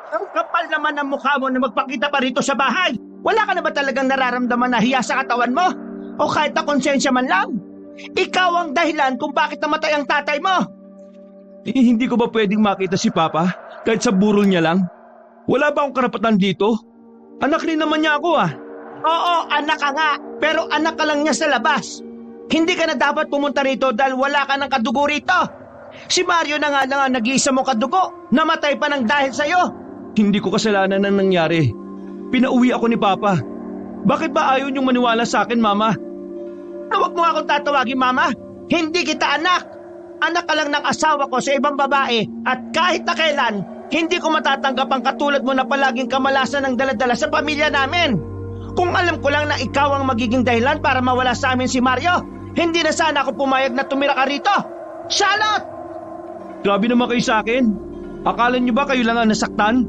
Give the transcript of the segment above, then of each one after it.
Ang kapal naman ng mukha mo na magpakita pa rito sa bahay. Wala ka na ba talagang nararamdaman na hiya sa katawan mo? O kahit na konsensya man lang? Ikaw ang dahilan kung bakit namatay ang tatay mo. Hindi ko ba pwedeng makita si Papa kahit sa burol niya lang? Wala ba akong karapatan dito? Anak rin naman niya ako ah. Oo, anak ka nga. Pero anak ka lang niya sa labas. Hindi ka na dapat pumunta rito dahil wala ka ng kadugo rito. Si Mario na nga nag-iisa mong kadugo. Namatay pa ng dahil sa'yo. Hindi ko kasalanan ang nangyari. Pinauwi ako ni Papa. Bakit ba ayaw niyong maniwala sa akin, Mama? Huwag mo akong tatawagin, Mama. Hindi kita anak. Anak ka lang ng asawa ko sa ibang babae at kahit na kailan, hindi ko matatanggap ang katulad mo na palaging kamalasan ng daladala sa pamilya namin. Kung alam ko lang na ikaw ang magiging dahilan para mawala sa amin si Mario, hindi na sana ako pumayag na tumira ka rito. Charlotte! Grabe naman kayo sa akin. Akala niyo ba kayo lang ang nasaktan?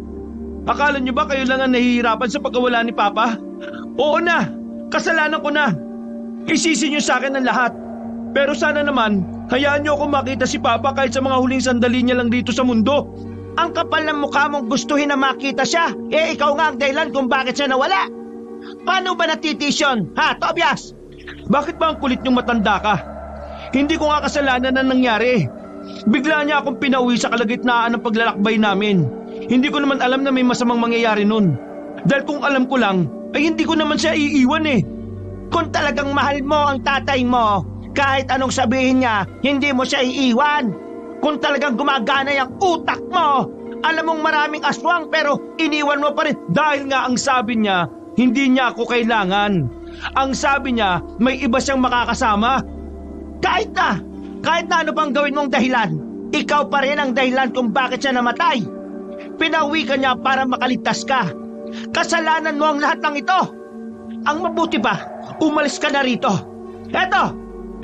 Akala niyo ba kayo lang ang nahihirapan sa pagkawala ni Papa? Oo na, kasalanan ko na. Isisi niyo sa akin ang lahat. Pero sana naman, hayaan niyo ako makita si Papa kahit sa mga huling sandali niya lang dito sa mundo. Ang kapal ng mukha mong gustuhin na makita siya, ikaw nga ang dahilan kung bakit siya nawala. Paano ba natitis yun, ha, Tobias? Bakit ba ang kulit niyong matanda ka? Hindi ko nga kasalanan na nangyari. Bigla niya akong pinauwi sa kalagitnaan ng paglalakbay namin. Hindi ko naman alam na may masamang mangyayari nun. Dahil kung alam ko lang, ay hindi ko naman siya iiwan eh. Kung talagang mahal mo ang tatay mo, kahit anong sabihin niya, hindi mo siya iiwan. Kung talagang gumagana yung utak mo, alam mong maraming aswang pero iniwan mo pa rin. Dahil nga ang sabi niya, hindi niya ako kailangan. Ang sabi niya, may iba siyang makakasama. Kahit na ano pang gawin mong dahilan, ikaw pa rin ang dahilan kung bakit siya namatay. Pinauwi ka niya para makaligtas ka. Kasalanan mo ang lahat ng ito. Ang mabuti pa, umalis ka na rito. Eto,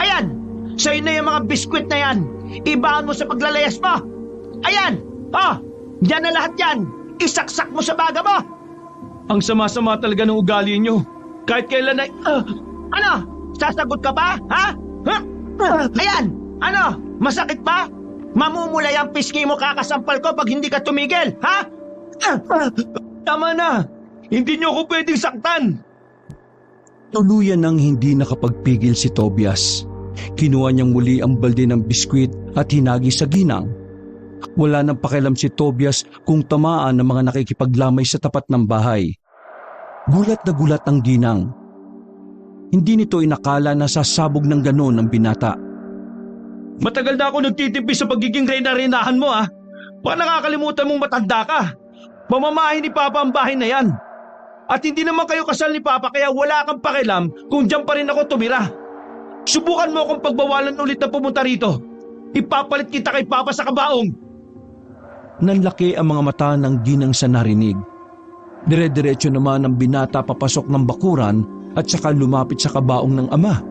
ayan, sa'yo na yung mga biskwit na yan. Ibahan mo sa paglalayas mo. Ayan, yan na lahat yan. Isaksak mo sa baga mo. Ang sama-sama talaga ng ugali niyo. Kahit kailan ay... Ano? Sasagot ka ba? Ha? Ayan, ano? Masakit ba? Mamumulay ang pisngi mo kakasampal ko pag hindi ka tumigil, ha? Tama na! Hindi niyo ako pwedeng saktan! Tuluyan nang hindi nakapagpigil si Tobias. Kinuha niyang muli ang balde ng biskwit at hinagi sa ginang. Wala nang pakialam si Tobias kung tamaan ng mga nakikipaglamay sa tapat ng bahay. Gulat na gulat ang ginang. Hindi nito inakala na sasabog ng ganon ang binata. Matagal na ako nagtitimpi sa pagiging reyna-reynahan mo ah. Baka nakakalimutan mong matanda ka. Mamamahin ni Papa ang bahay na yan. At hindi naman kayo kasal ni Papa kaya wala kang pakialam kung diyan pa rin ako tumira. Subukan mo akong pagbawalan ulit na pumunta rito. Ipapalit kita kay Papa sa kabaong. Nanlaki ang mga mata ng ginang sa narinig. Dire-diretso naman ang binata papasok ng bakuran at saka lumapit sa kabaong ng ama.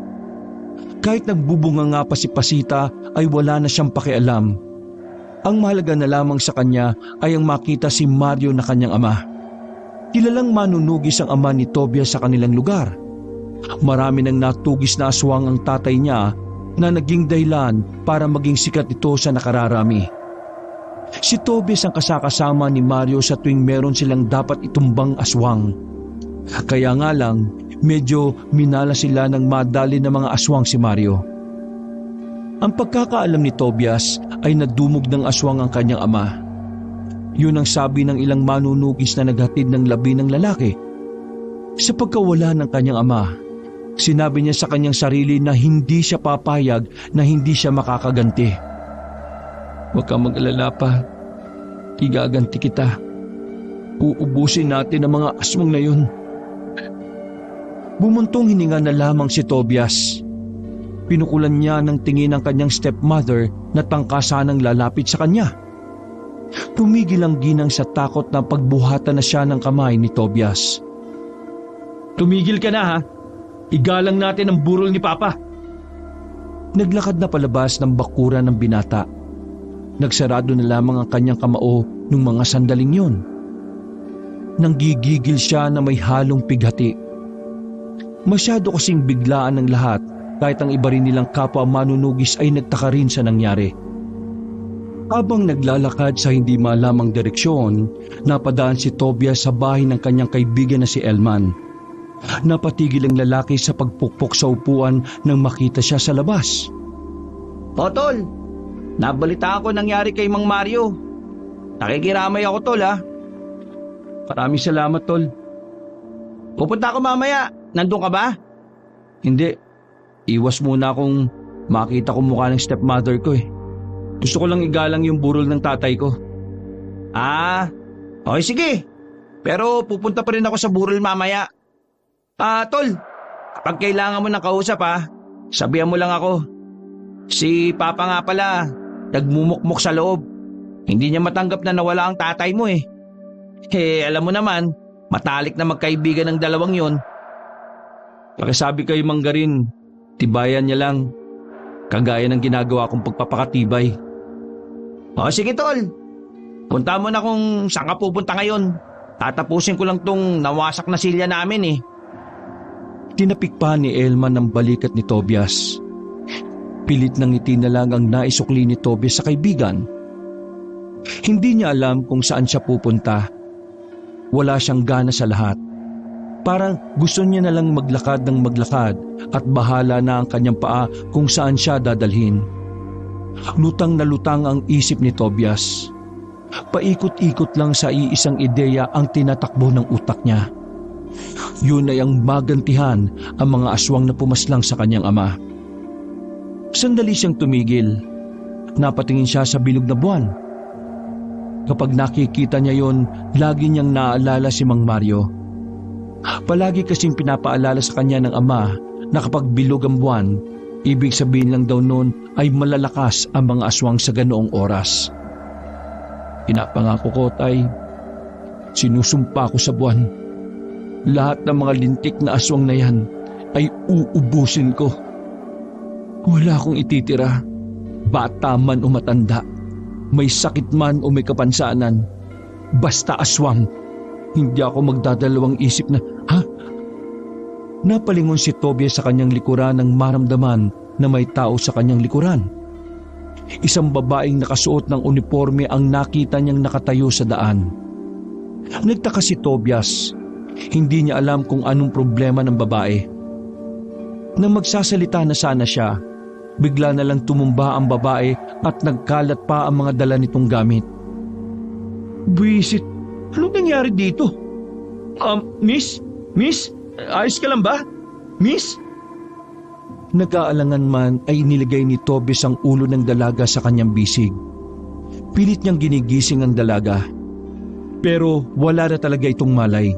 Kahit nagbubunga nga pa si Pasita ay wala na siyang pakialam. Ang mahalaga na lamang sa kanya ay ang makita si Mario na kanyang ama. Kilalang manunugis ang ama ni Tobias sa kanilang lugar. Marami nang natugis na aswang ang tatay niya na naging dahilan para maging sikat ito sa nakararami. Si Tobias ang kasakasama ni Mario sa tuwing meron silang dapat itumbang aswang. Kaya nga lang, medyo minala sila ng madali ng mga aswang si Mario. Ang pagkakaalam ni Tobias ay nadumog ng aswang ang kanyang ama. Yun ang sabi ng ilang manunugis na naghatid ng labi ng lalaki. Sa pagkawala ng kanyang ama, sinabi niya sa kanyang sarili na hindi siya papayag na hindi siya makakaganti. Huwag kang mag-alala pa, igaganti kita. Uubusin natin ang mga aswang na yun. Bumuntong hininga na lamang si Tobias. Pinukulan niya ng tingin ang kanyang stepmother na tangkasanang lalapit sa kanya. Tumigil ang ginang sa takot na pagbuhatan na siya ng kamay ni Tobias. Tumigil ka na ha. Igalang natin ang burol ni Papa. Naglakad na palabas ng bakuran ng binata. Nagsarado na lamang ang kanyang kamao nung mga sandaling yun. Nanggigigil siya na may halong pighati. Masyado kasing biglaan ng lahat kahit ang iba rin nilang kapwa manunugis ay nagtaka rin sa nangyari. Habang naglalakad sa hindi malamang direksyon, napadaan si Tobias sa bahay ng kanyang kaibigan na si Elman. Napatigil ang lalaki sa pagpukpok sa upuan nang makita siya sa labas. O tol, nabalita ako nangyari kay Mang Mario. Nakikiramay ako tol ha. Maraming salamat, Tol. Pupunta ako mamaya. Nandun ka ba? Hindi. Iwas muna akong makita ko mukha ng stepmother ko eh. Gusto ko lang igalang yung burol ng tatay ko. Ah, okay sige. Pero pupunta pa rin ako sa burol mamaya. Tol, kapag kailangan mo ng kausap sabihan mo lang ako. Si Papa nga pala, nagmumukmok sa loob. Hindi niya matanggap na nawala ang tatay mo eh. Alam mo naman, matalik na magkaibigan ng dalawang yon. Pakisabi kay Manggarin, tibayan niya lang. Kagaya ng ginagawa kong pagpapakatibay. O sige tol, punta mo na kung saan ka pupunta ngayon. Tatapusin ko lang tong nawasak na silya namin eh. Tinapik pa ni Elman ang balikat ni Tobias. Pilit ng ngiti na lang ang naisukli ni Tobias sa kaibigan. Hindi niya alam kung saan siya pupunta. Wala siyang gana sa lahat. Parang gusto niya na lang maglakad ng maglakad at bahala na ang kanyang paa kung saan siya dadalhin. Lutang na lutang ang isip ni Tobias. Paikot-ikot lang sa iisang ideya ang tinatakbo ng utak niya. Yun ay ang magantihan ang mga aswang na pumaslang sa kanyang ama. Sandali siyang tumigil. Napatingin siya sa bilog na buwan. Kapag nakikita niya yon, lagi niyang naaalala si Mang Mario. Palagi kasing pinapaalala sa kanya ng ama na kapag bilog ang buwan, ibig sabihin lang daw noon ay malalakas ang mga aswang sa ganoong oras. Pinapangako ko, Tay, sinusumpa ko sa buwan. Lahat ng mga lintik na aswang na yan ay uubusin ko. Wala akong ititira, bata man o matanda. May sakit man o may kapansanan, basta aswang, hindi ako magdadalawang isip na, Napalingon si Tobias sa kanyang likuran nang maramdaman na may tao sa kanyang likuran. Isang babaeng nakasuot ng uniforme ang nakita niyang nakatayo sa daan. Nagtaka si Tobias, hindi niya alam kung anong problema ng babae. Nang magsasalita na sana siya, bigla na lang tumumba ang babae at nagkalat pa ang mga dala nitong gamit. Buisit, anong nangyari dito? Miss? Miss? Ayos ka lang ba? Miss? Nag-aalangan man ay niligay ni Tobias ang ulo ng dalaga sa kanyang bisig. Pilit niyang ginigising ang dalaga. Pero wala na talaga itong malay.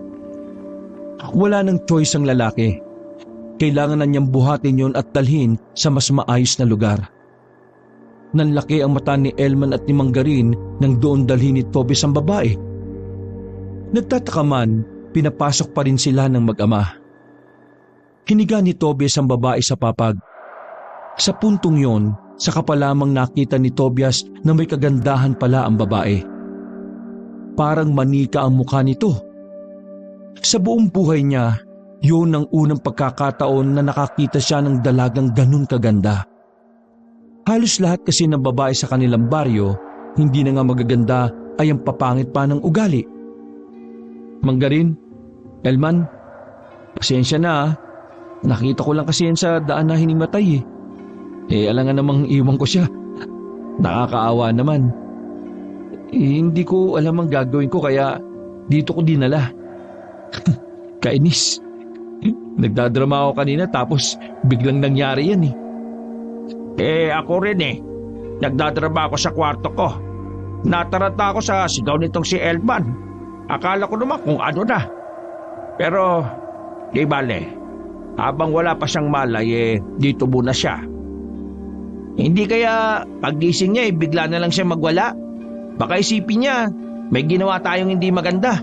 Wala nang choice ang lalaki. Kailangan na niyang buhatin yon at dalhin sa mas maayos na lugar. Nanlaki ang mata ni Elman at ni Manggarin nang doon dalhin ni Tobias ang babae. Nagtataka man, pinapasok pa rin sila ng mag-ama. Hiniga ni Tobias ang babae sa papag. Sa puntong yon, saka pa lamang nakita ni Tobias na may kagandahan pala ang babae. Parang manika ang mukha nito. Sa buong buhay niya, yun ang unang pagkakataon na nakakita siya ng dalagang ganun kaganda. Halos lahat kasi ng babae sa kanilang baryo, hindi na nga magaganda ay ang papangit pa ng ugali. Manggarin, Elman, pasensya na. Nakita ko lang kasi yan sa daan na hinimatay eh. Alangan namang iwan ko siya. Nakakaawa naman. Hindi ko alam ang gagawin ko kaya dito ko dinala. Kainis. Nagdadrama ako kanina tapos biglang nangyari yan Ako rin Nagdadrama ako sa kwarto ko. Nataranta ako sa sigaw nitong si Elman. Akala ko naman kung ano na. Pero, di bale, habang wala pa siyang malay dito muna siya. Hindi kaya paggising niya bigla na lang siya magwala. Baka isipin niya, may ginawa tayong hindi maganda.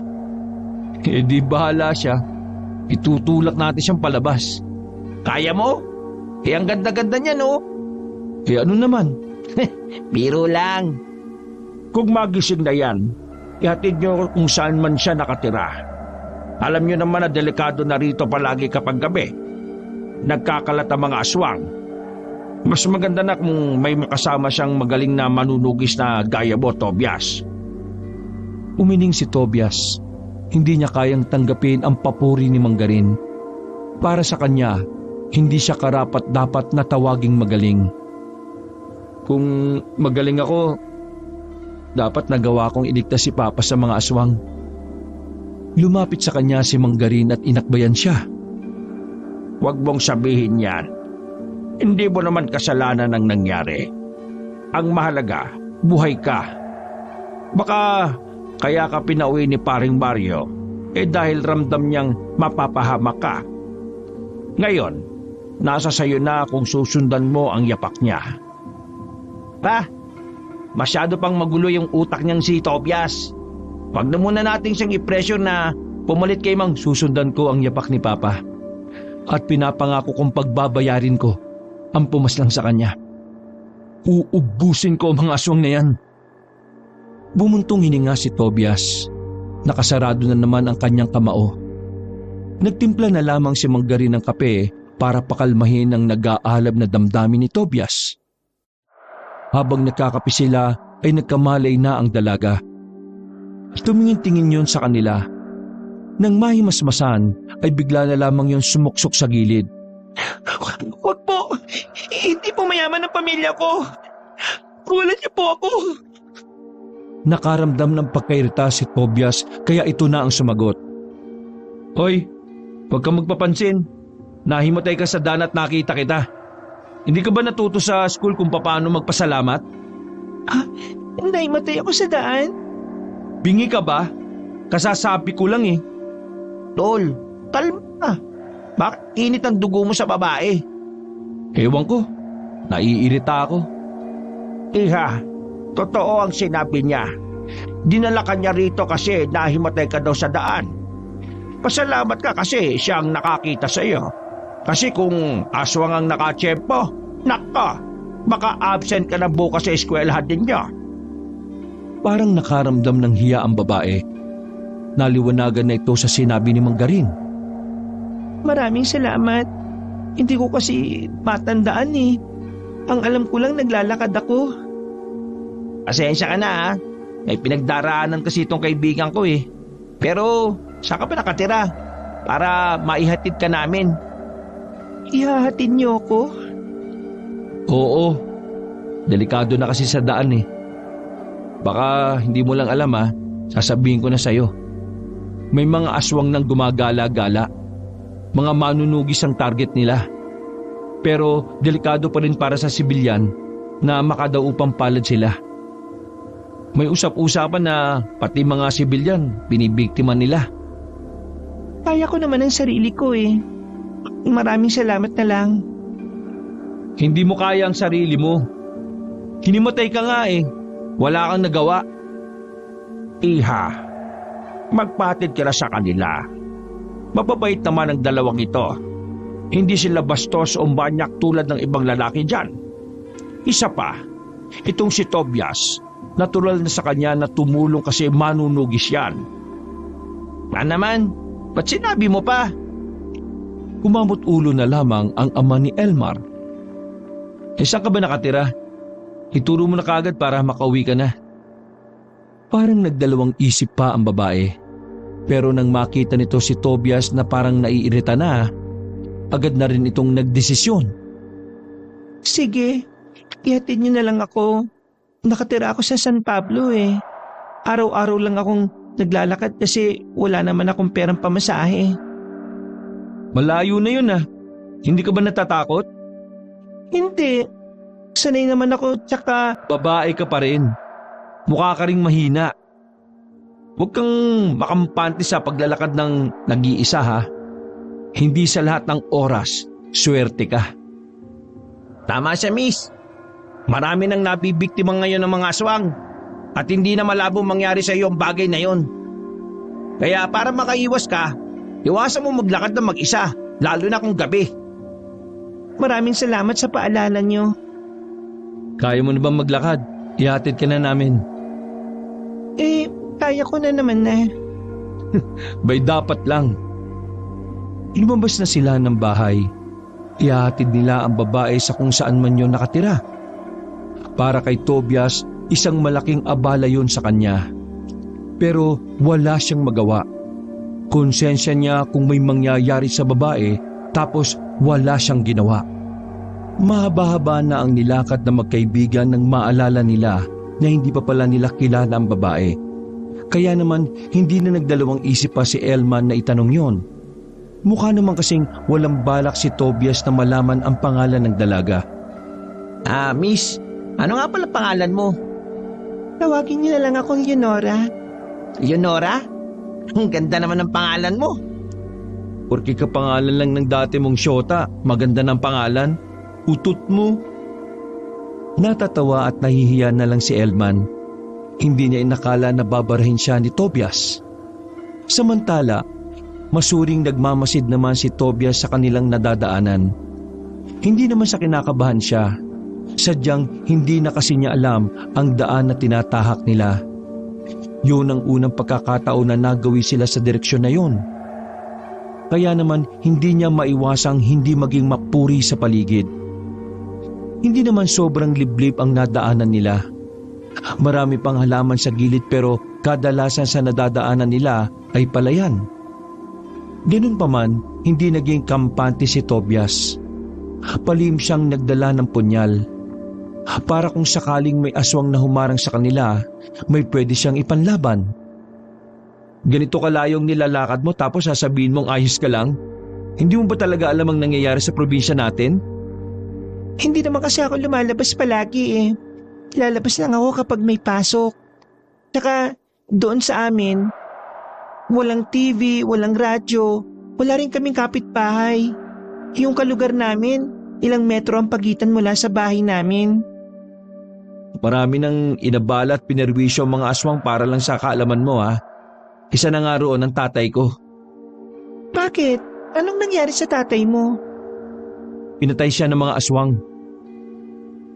Di bahala siya. Itutulak natin siyang palabas. Kaya mo? Ang ganda-ganda niya, no? Ano naman? Biro lang. Kung magising na yan, ihatid niyo kung saan man siya nakatira. Alam niyo naman na delikado na rito palagi kapag gabi. Nagkakalat ang mga aswang. Mas maganda na kung may makasama siyang magaling na manunugis na gaya mo, Tobias. Umiling si Tobias. Hindi niya kayang tanggapin ang papuri ni Manggarin. Para sa kanya, hindi siya karapat-dapat na tawaging magaling. Kung magaling ako, dapat nagawa kong iligtas si Papa sa mga aswang. Lumapit sa kanya si Manggarin at inakbayan siya. Huwag mong sabihin yan. Hindi mo naman kasalanan ang nangyari. Ang mahalaga, buhay ka. Baka kaya ka pinauwi ni Paring Mario dahil ramdam niyang mapapahamak ka. Ngayon, nasa sayo na kung susundan mo ang yapak niya. Pa, masyado pang magulo yung utak niyang si Tobias. Wag na muna natin siyang i-pressure na pumalit kay Mang. Susundan ko ang yapak ni Papa. At pinapangako kong pagbabayarin ko ang pumaslang sa kanya. Uubusin ko ang mga aswang na yan. Bumuntong hininga si Tobias. Nakasarado na naman ang kanyang kamao. Nagtimpla na lamang si Manggarin ng kape para pakalmahin ang nag-aalab na damdamin ni Tobias. Habang nagkakape sila ay nagkamalay na ang dalaga. Tumingin-tingin yun sa kanila. Nang mahimasmasan ay bigla na lamang yun sumuksok sa gilid. Huwag po! Hindi po mayaman ang pamilya ko! Kuwalan niyo po ako! Nakaramdam ng pagkairita si Tobias kaya ito na ang sumagot. Hoy, huwag kang magpapansin. Nahimatay ka sa daan at nakita kita. Hindi ka ba natuto sa school kung paano magpasalamat? Naimatay ako sa daan. Bingi ka ba? Kasasabi ko lang eh. Tol, kalma. Bakit init ang dugo mo sa babae? Ewan ko, naiirita ako. Iha, totoo ang sinabi niya. Dinala ka niya rito kasi nahimatay ka daw sa daan. Pasalamat ka kasi siya ang nakakita sa iyo. Kasi kung aswang ang nakatsyempo, naka, baka absent ka na bukas sa eskwelahan din niya. Parang nakaramdam ng hiya ang babae. Naliwanagan na ito sa sinabi ni Manggarin. Maraming salamat. Hindi ko kasi matandaan eh. Ang alam ko lang naglalakad ako. Pasensya ka na ha. May pinagdaraanan kasi itong kaibigan ko eh. Pero saan ka pa nakatira? Para maihatid ka namin. Ihahatid niyo ako? Oo, delikado na kasi sa daan eh. Baka hindi mo lang alam ha, sasabihin ko na sa'yo. May mga aswang nang gumagala-gala. Mga manunugis ang target nila. Pero delikado pa rin para sa sibilyan na makadaupang palad sila. May usap-usapan na pati mga sibilyan binibiktima nila. Kaya ko naman ang sarili ko eh. Maraming salamat na lang. Hindi mo kaya ang sarili mo. Hinimatay ka nga eh. Wala kang nagawa. Iha, magpatid ka na sa kanila. Mababait naman ang dalawang ito. Hindi sila bastos o banyak tulad ng ibang lalaki dyan. Isa pa, itong si Tobias, natural na sa kanya na tumulong kasi manunugis yan. Naman, ba't sinabi mo pa? Kumamot ulo na lamang ang ama ni Elmar. Saan ka ba nakatira? Ituro mo na kaagad para makauwi ka na. Parang nagdalawang isip pa ang babae. Pero nang makita nito si Tobias na parang naiirita na, agad na rin itong nagdesisyon. Sige, ihatid niyo na lang ako. Nakatira ako sa San Pablo eh. Araw-araw lang akong naglalakad kasi wala naman akong perang pamasahe. Malayo na yun ah. Hindi ka ba natatakot? Hindi. Sanay naman ako tsaka... Babae ka pa rin. Mukha ka ring mahina. Huwag kang makampante sa paglalakad ng nag-iisa ha. Hindi sa lahat ng oras, swerte ka. Tama siya, miss. Marami nang nabibiktima ngayon ng mga aswang at hindi na malabo mangyari sa iyo ang bagay na yon. Kaya para makaiwas ka, iwasan mo maglakad ng mag-isa, lalo na kung gabi. Maraming salamat sa paalala niyo. Kaya mo na bang maglakad? Ihatid ka na namin. Kaya ko na naman na. Bay dapat lang. Lumabas na sila ng bahay. Ihahatid nila ang babae sa kung saan man yun nakatira. Para kay Tobias, isang malaking abala yun sa kanya. Pero wala siyang magawa. Konsensya niya kung may mangyayari sa babae, tapos wala siyang ginawa. Mahaba-haba na ang nilakad na magkaibigan nang maalala nila na hindi pa pala nila kilala ang babae. Kaya naman hindi na nagdalawang isip pa si Elman na itanong yon. Mukha naman kasing walang balak si Tobias na malaman ang pangalan ng dalaga. Miss, ano nga pala pangalan mo? Tawagin niyo na lang akong Leonora. Leonora? Ang ganda naman ng pangalan mo. Porque kapangalan lang ng dati mong syota, maganda ng pangalan. Utot mo. Natatawa at nahihiya na lang si Elman. Hindi niya inakala na babarahin siya ni Tobias. Samantala, masuring nagmamasid naman si Tobias sa kanilang nadadaanan. Hindi naman sa kinakabahan siya. Sadyang hindi na kasi niya alam ang daan na tinatahak nila. Yun ang unang pagkakataon na nagawi sila sa direksyon na yun. Kaya naman hindi niya maiwasang hindi maging mapuri sa paligid. Hindi naman sobrang liblib ang nadaanan nila. Marami pang halaman sa gilid pero kadalasan sa nadadaanan nila ay palayan. Ganun pa man, hindi naging kampante si Tobias. Palihim siyang nagdala ng punyal. Para kung sakaling may aswang na humarang sa kanila, may pwede siyang ipanlaban. Ganito kalayong nilalakad mo tapos sasabihin mong ayos ka lang? Hindi mo ba talaga alam ang nangyayari sa probinsya natin? Hindi naman kasi ako lumalabas palagi eh. Lalabas lang ako kapag may pasok. Tsaka doon sa amin, walang TV, walang radyo, wala rin kaming kapitbahay. Yung kalugar namin, ilang metro ang pagitan mula sa bahay namin. Marami nang inabala at pinerwisyo ang mga aswang para lang sa kaalaman mo ha. Isa na nga roon ang tatay ko. Bakit? Anong nangyari sa tatay mo? Pinatay siya ng mga aswang.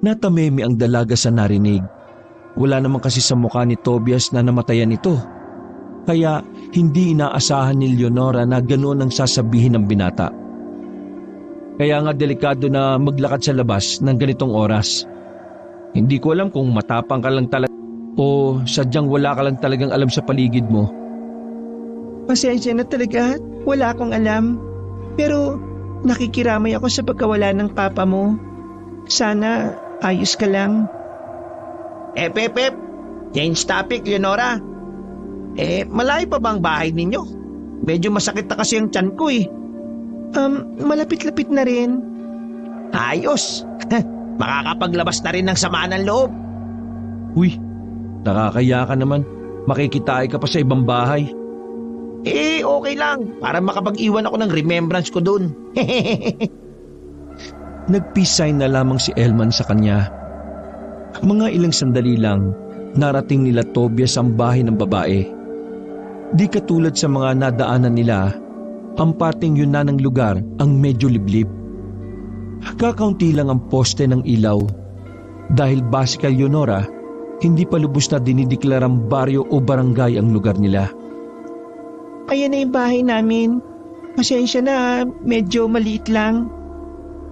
Natamemi ang dalaga sa narinig. Wala naman kasi sa mukha ni Tobias na namatayan ito. Kaya hindi inaasahan ni Leonora na ganoon ang sasabihin ng binata. Kaya nga delikado na maglakad sa labas ng ganitong oras. Hindi ko alam kung matapang ka lang talaga o sadyang wala ka lang talagang alam sa paligid mo. Pasensya na talaga, wala akong alam. Pero nakikiramay ako sa pagkawala ng papa mo. Sana ayos ka lang. Pep, change topic, Leonora. Malayo pa bang bahay ninyo? Medyo masakit na kasi ang tiyan ko eh. Malapit-lapit na rin. Ayos. Makakapaglabas na rin ng samaan ng loob. Uy, nakakaya ka naman. Makikitay ka pa sa ibang bahay. Okay lang. Para makapag-iwan ako ng remembrance ko dun. Nag-peace sign na lamang si Elman sa kanya. Mga ilang sandali lang, narating nila Tobias ang bahay ng babae. Di katulad sa mga nadaanan nila, ang parting yun na ng lugar ang medyo liblib. Kakaunti lang ang poste ng ilaw. Dahil base kay Leonora, hindi pa lubos na dinideklarang baryo o barangay ang lugar nila. Ayan na yung bahay namin. Pasensya na, medyo maliit lang.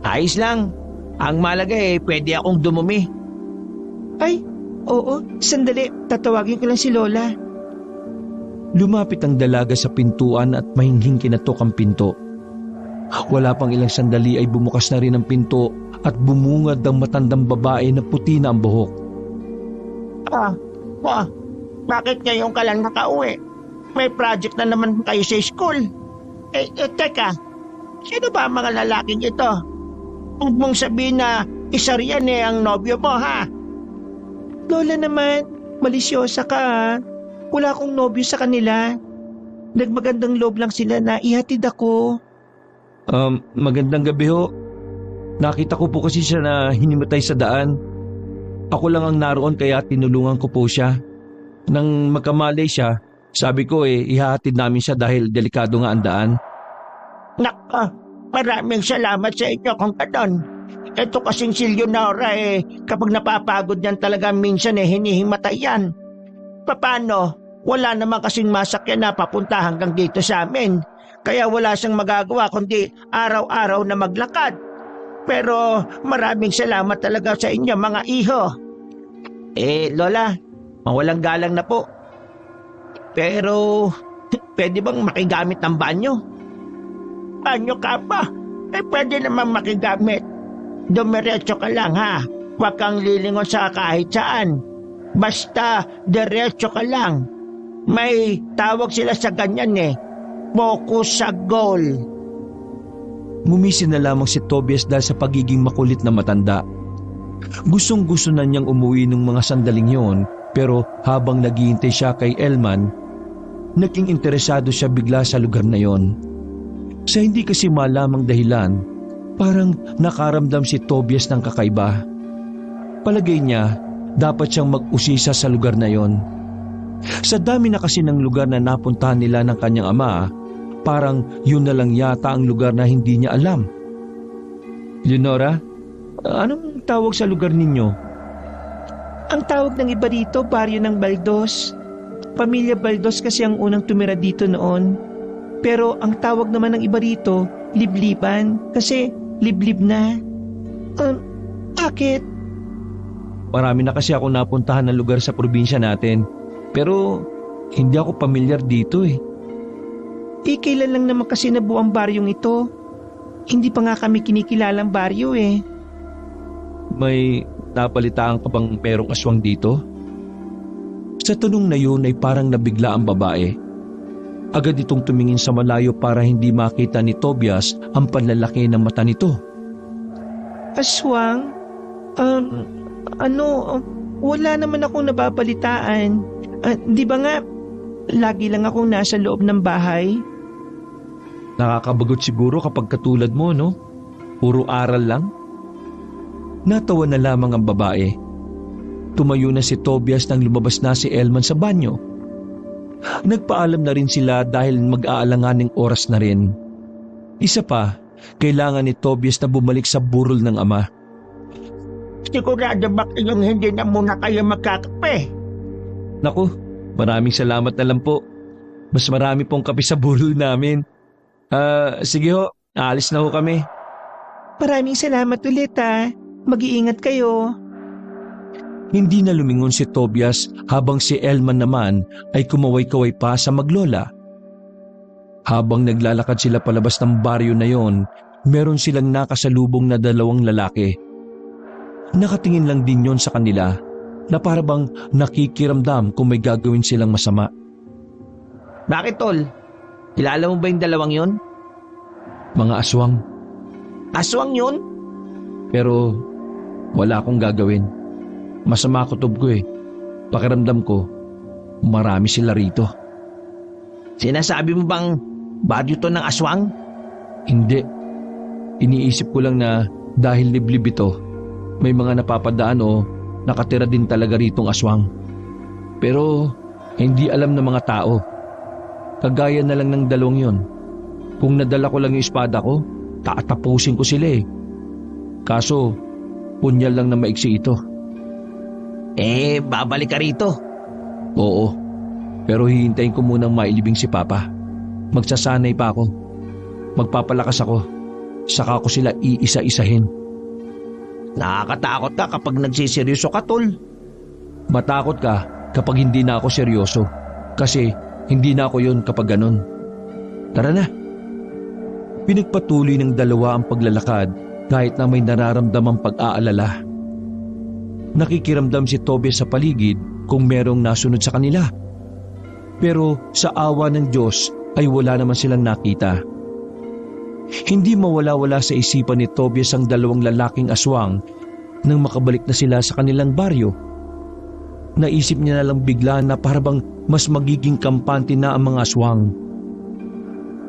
Ayos lang. Ang malaga pwede akong dumumi. Ay, oo, sandali, tatawagin ko lang si Lola. Lumapit ang dalaga sa pintuan at mahinghing kinatok ang pinto. Wala pang ilang sandali ay bumukas na rin ang pinto at bumungad ang matandang babae na puti na ang buhok. Bakit ngayon ka lang nakauwi? May project na naman kayo sa school. Teka, sino ba ang mga lalaking ito? Huwag mong sabihin na isa riyan ang nobyo mo, ha? Lola naman, malisyosa ka ha. Wala akong nobyo sa kanila. Nagmagandang loob lang sila na ihatid ako. Magandang gabi ho. Nakita ko po kasi siya na hinimatay sa daan. Ako lang ang naroon kaya tinulungan ko po siya. Nang magkamalay siya, sabi ko ihahatid namin siya dahil delikado nga ang daan. Naka, maraming salamat sa inyo kung ganon. Ito kasing si Leonora kapag napapagod yan talaga minsan hinihimatay yan. Paano? Wala naman kasing masakyan na papunta hanggang dito sa amin. Kaya wala siyang magagawa kundi araw-araw na maglakad. Pero maraming salamat talaga sa inyo mga iho. Lola, mawalang galang na po. Pero pwede bang makigamit ng banyo? Banyo ka pa? Pwede naman makigamit. Dumiretso ka lang ha. Huwag kang lilingon sa kahit saan. Basta diretso ka lang. May tawag sila sa ganyan focus sa goal. Ngumisi na lamang si Tobias dahil sa pagiging makulit na matanda. Gustong-gusto na niyang umuwi ng mga sandaling yon, pero habang naghihintay siya kay Elman, naging interesado siya bigla sa lugar na yon. Sa hindi kasi malamang dahilan, parang nakaramdam si Tobias ng kakaiba. Palagay niya, dapat siyang mag-usisa sa lugar na yon. Sa dami na kasi ng lugar na napuntahan nila ng kanyang ama, parang yun na lang yata ang lugar na hindi niya alam. Leonora, anong tawag sa lugar ninyo? Ang tawag ng iba dito, baryo ng Baldos. Pamilya Baldos kasi ang unang tumira dito noon. Pero ang tawag naman ng iba rito, libliban, kasi liblib na. Bakit? Marami na kasi ako napuntahan ng lugar sa probinsya natin, pero hindi ako pamilyar dito Kailan lang naman kasi nabuo ang baryong ito. Hindi pa nga kami kinikilalang baryo May napalitaan ka bang merong aswang dito? Sa tanong na yun ay parang nabigla ang babae. Agad itong tumingin sa malayo para hindi makita ni Tobias ang panlalaki ng mata nito. Aswang? Wala naman akong nababalitaan. Di ba nga, lagi lang akong nasa loob ng bahay? Nakakabagot siguro kapag katulad mo, no? Puro aral lang. Natawa na lamang ang babae. Tumayo na si Tobias nang lumabas na si Elman sa banyo. Nagpaalam na rin sila dahil mag-aalanganing oras na rin. Isa pa, kailangan ni Tobias na bumalik sa burol ng ama. Sigurado ba kayong hindi na muna kayo magkakape? Naku, maraming salamat na lang po. Mas marami pong kape sa burol namin. Sige ho, aalis na ho kami. Maraming salamat ulit Mag-iingat kayo. Hindi na lumingon si Tobias habang si Elman naman ay kumaway-kaway pa sa maglola. Habang naglalakad sila palabas ng baryo na yon, meron silang nakasalubong na dalawang lalaki. Nakatingin lang din yon sa kanila na parabang nakikiramdam kung may gagawin silang masama. Bakit tol? Kilala mo ba yung dalawang yon? Mga aswang. Aswang yun? Pero wala akong gagawin. Masama kutob ko Pakiramdam ko, marami sila rito. Sinasabi mo bang baryo to ng aswang? Hindi. Iniisip ko lang na dahil liblib ito, may mga napapadaan o nakatira din talaga ritong aswang. Pero hindi alam ng mga tao. Kagaya na lang ng dalawang yon. Kung nadala ko lang yung espada ko, tatapusin ko sila Kaso, punyal lang na maiksi ito. Babalik ka rito? Oo, pero hihintayin ko munang mailibing si Papa. Magsasanay pa ako. Magpapalakas ako. Saka ko sila iisa-isahin. Nakakatakot ka kapag nagsiseryoso ka, tol. Matakot ka kapag hindi na ako seryoso. Kasi hindi na ako yun kapag ganun. Tara na. Pinagpatuloy ng dalawa ang paglalakad kahit na may nararamdamang pag-aalala. Nakikiramdam si Tobias sa paligid kung merong nasunod sa kanila. Pero sa awa ng Diyos ay wala naman silang nakita. Hindi mawala-wala sa isipan ni Tobias ang dalawang lalaking aswang nang makabalik na sila sa kanilang baryo. Naisip niya na lang bigla na parabang mas magiging kampante na ang mga aswang.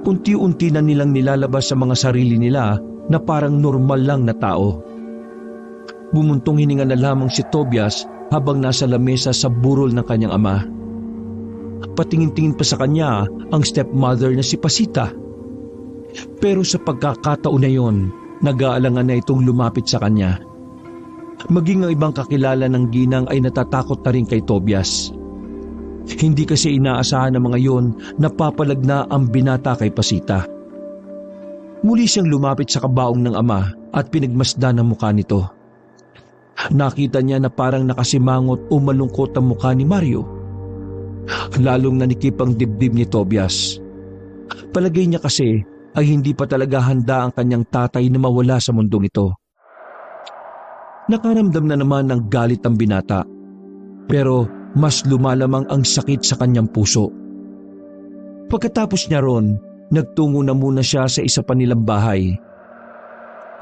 Unti-unti na nilang nilalabas sa mga sarili nila na parang normal lang na tao. Bumuntong hininga na lamang si Tobias habang nasa lamesa sa burol ng kanyang ama. Patingin-tingin pa sa kanya ang stepmother na si Pasita. Pero sa pagkakataon na yon, nag-aalangan na itong lumapit sa kanya. Maging ang ibang kakilala ng ginang ay natatakot na rin kay Tobias. Hindi kasi inaasahan ng mga yon na papalag na ang binata kay Pasita. Muli siyang lumapit sa kabaong ng ama at pinagmasdan ang mukha nito. Nakita niya na parang nakasimangot o malungkot ang mukha ni Mario. Lalong nanikip ang dibdib ni Tobias. Palagay niya kasi ay hindi pa talaga handa ang kanyang tatay na mawala sa mundong ito. Nakaramdam na naman ng galit ang binata, pero mas lumalamang ang sakit sa kanyang puso. Pagkatapos niya ron, nagtungo na muna siya sa isa pa nilang bahay.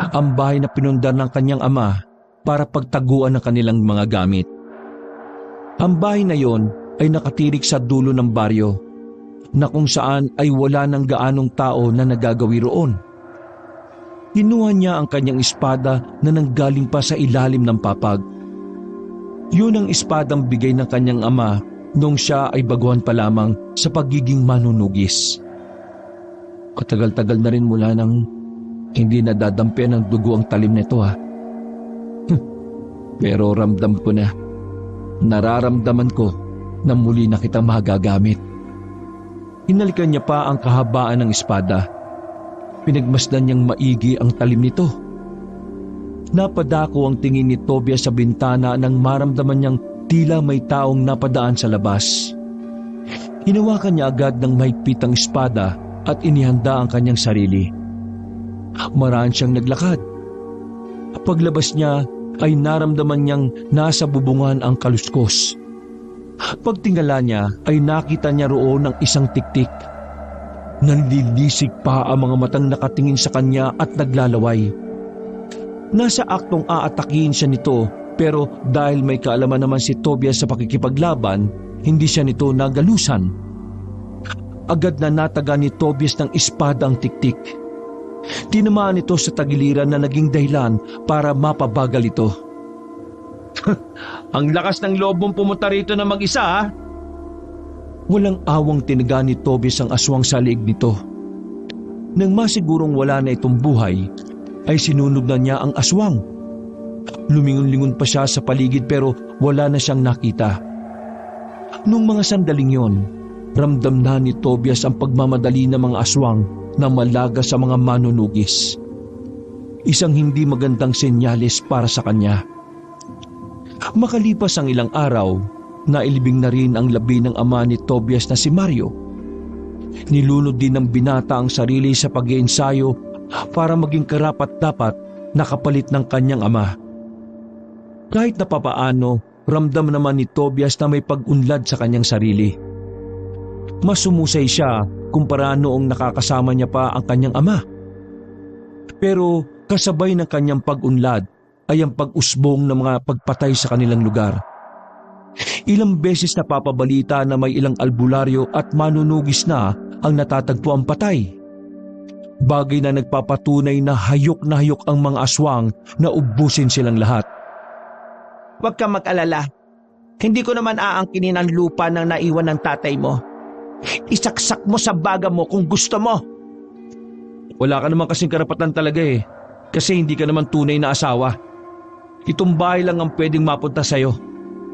Ang bahay na pinundar ng kanyang ama para pagtaguan ng kanilang mga gamit. Ang bahay na yon ay nakatirik sa dulo ng baryo, na kung saan ay wala ng gaanong tao na nagagawi roon. Kinuha niya ang kanyang espada na nanggaling pa sa ilalim ng papag. Yun ang espadang bigay ng kanyang ama nung siya ay baguhan pa lamang sa pagiging manunugis. Katagal-tagal na rin mula nang hindi nadadampian ng dugo ang talim nito Pero ramdam ko na, nararamdaman ko na muli na kitang magagamit. Hinalikan niya pa ang kahabaan ng espada. Pinagmasdan niyang maigi ang talim nito. Napadako ang tingin ni Tobias sa bintana nang maramdaman niyang tila may taong napadaan sa labas. Hinawakan niya agad ng mahigpit ang espada at inihanda ang kanyang sarili. Maraan siyang naglakad. Paglabas niya ay naramdaman niyang nasa bubungan ang kaluskos. Pagtingala niya ay nakita niya roon ang isang tiktik. Nanlilisik pa ang mga matang nakatingin sa kanya at naglalaway. Nasa aktong aatakihin siya nito, pero dahil may kaalaman naman si Tobias sa pakikipaglaban, hindi siya nito nagalusan. Agad na nataga ni Tobias ng espada ang tiktik. Tinamaan ito sa tagiliran na naging dahilan para mapabagal ito. Ang lakas ng loob mong pumunta rito na mag-isa Walang awang tinaga ni Tobias ang aswang sa liig nito. Nang masigurong wala na itong buhay, ay sinunog na niya ang aswang. Lumingon-lingon pa siya sa paligid pero wala na siyang nakita. Nung mga sandaling yon, ramdam na ni Tobias ang pagmamadali ng mga aswang na malaga sa mga manunugis. Isang hindi magandang senyales para sa kanya. Makalipas ang ilang araw, nailibing na rin ang labi ng ama ni Tobias na si Mario. Nilunod din ng binata ang sarili sa pag-iensayo para maging karapat-dapat na kapalit ng kanyang ama. Kahit na papaano, ramdam naman ni Tobias na may pag-unlad sa kanyang sarili. Mas sumusay siya kumpara noong nakakasama niya pa ang kanyang ama. Pero kasabay ng kanyang pag-unlad ay ang pag-usbong ng mga pagpatay sa kanilang lugar. Ilang beses napapabalita na may ilang albularyo at manunugis na ang natatagpo ang patay. Bagay na nagpapatunay na hayok ang mga aswang na ubusin silang lahat. Huwag kang mag-alala. Hindi ko naman aangkinin ang lupa ng naiwan ng tatay mo. Isaksak mo sa baga mo kung gusto mo. Wala ka naman kasing karapatan talaga kasi hindi ka naman tunay na asawa. Itong bahay lang ang pwedeng mapunta sa'yo.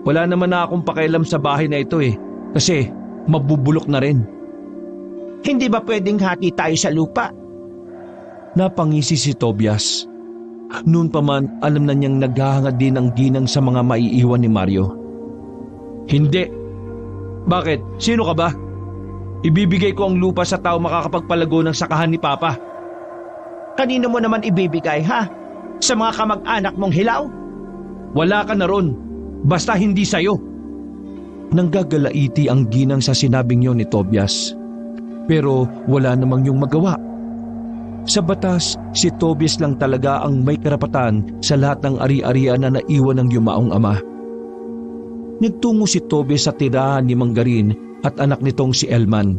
Wala naman na akong pakialam sa bahay na ito kasi mabubulok na rin. Hindi ba pwedeng hati tayo sa lupa? Napangisi si Tobias. Noon pa man alam na niyang naghahangad din ang ginang sa mga maiiwan ni Mario. Hindi. Bakit? Sino ka ba? Ibibigay ko ang lupa sa tao makakapagpalago ng sakahan ni Papa. Kanino mo naman ibibigay Sa mga kamag-anak mong hilaw? Wala ka na ron. Basta hindi sa'yo. Nanggagalaiti ang ginang sa sinabing yon ni Tobias. Pero wala namang yung magawa. Sa batas, si Tobias lang talaga ang may karapatan sa lahat ng ari-arian na naiwan ng yumaong ama. Nagtungo si Tobias sa tirahan ni Manggarin at anak nitong si Elman.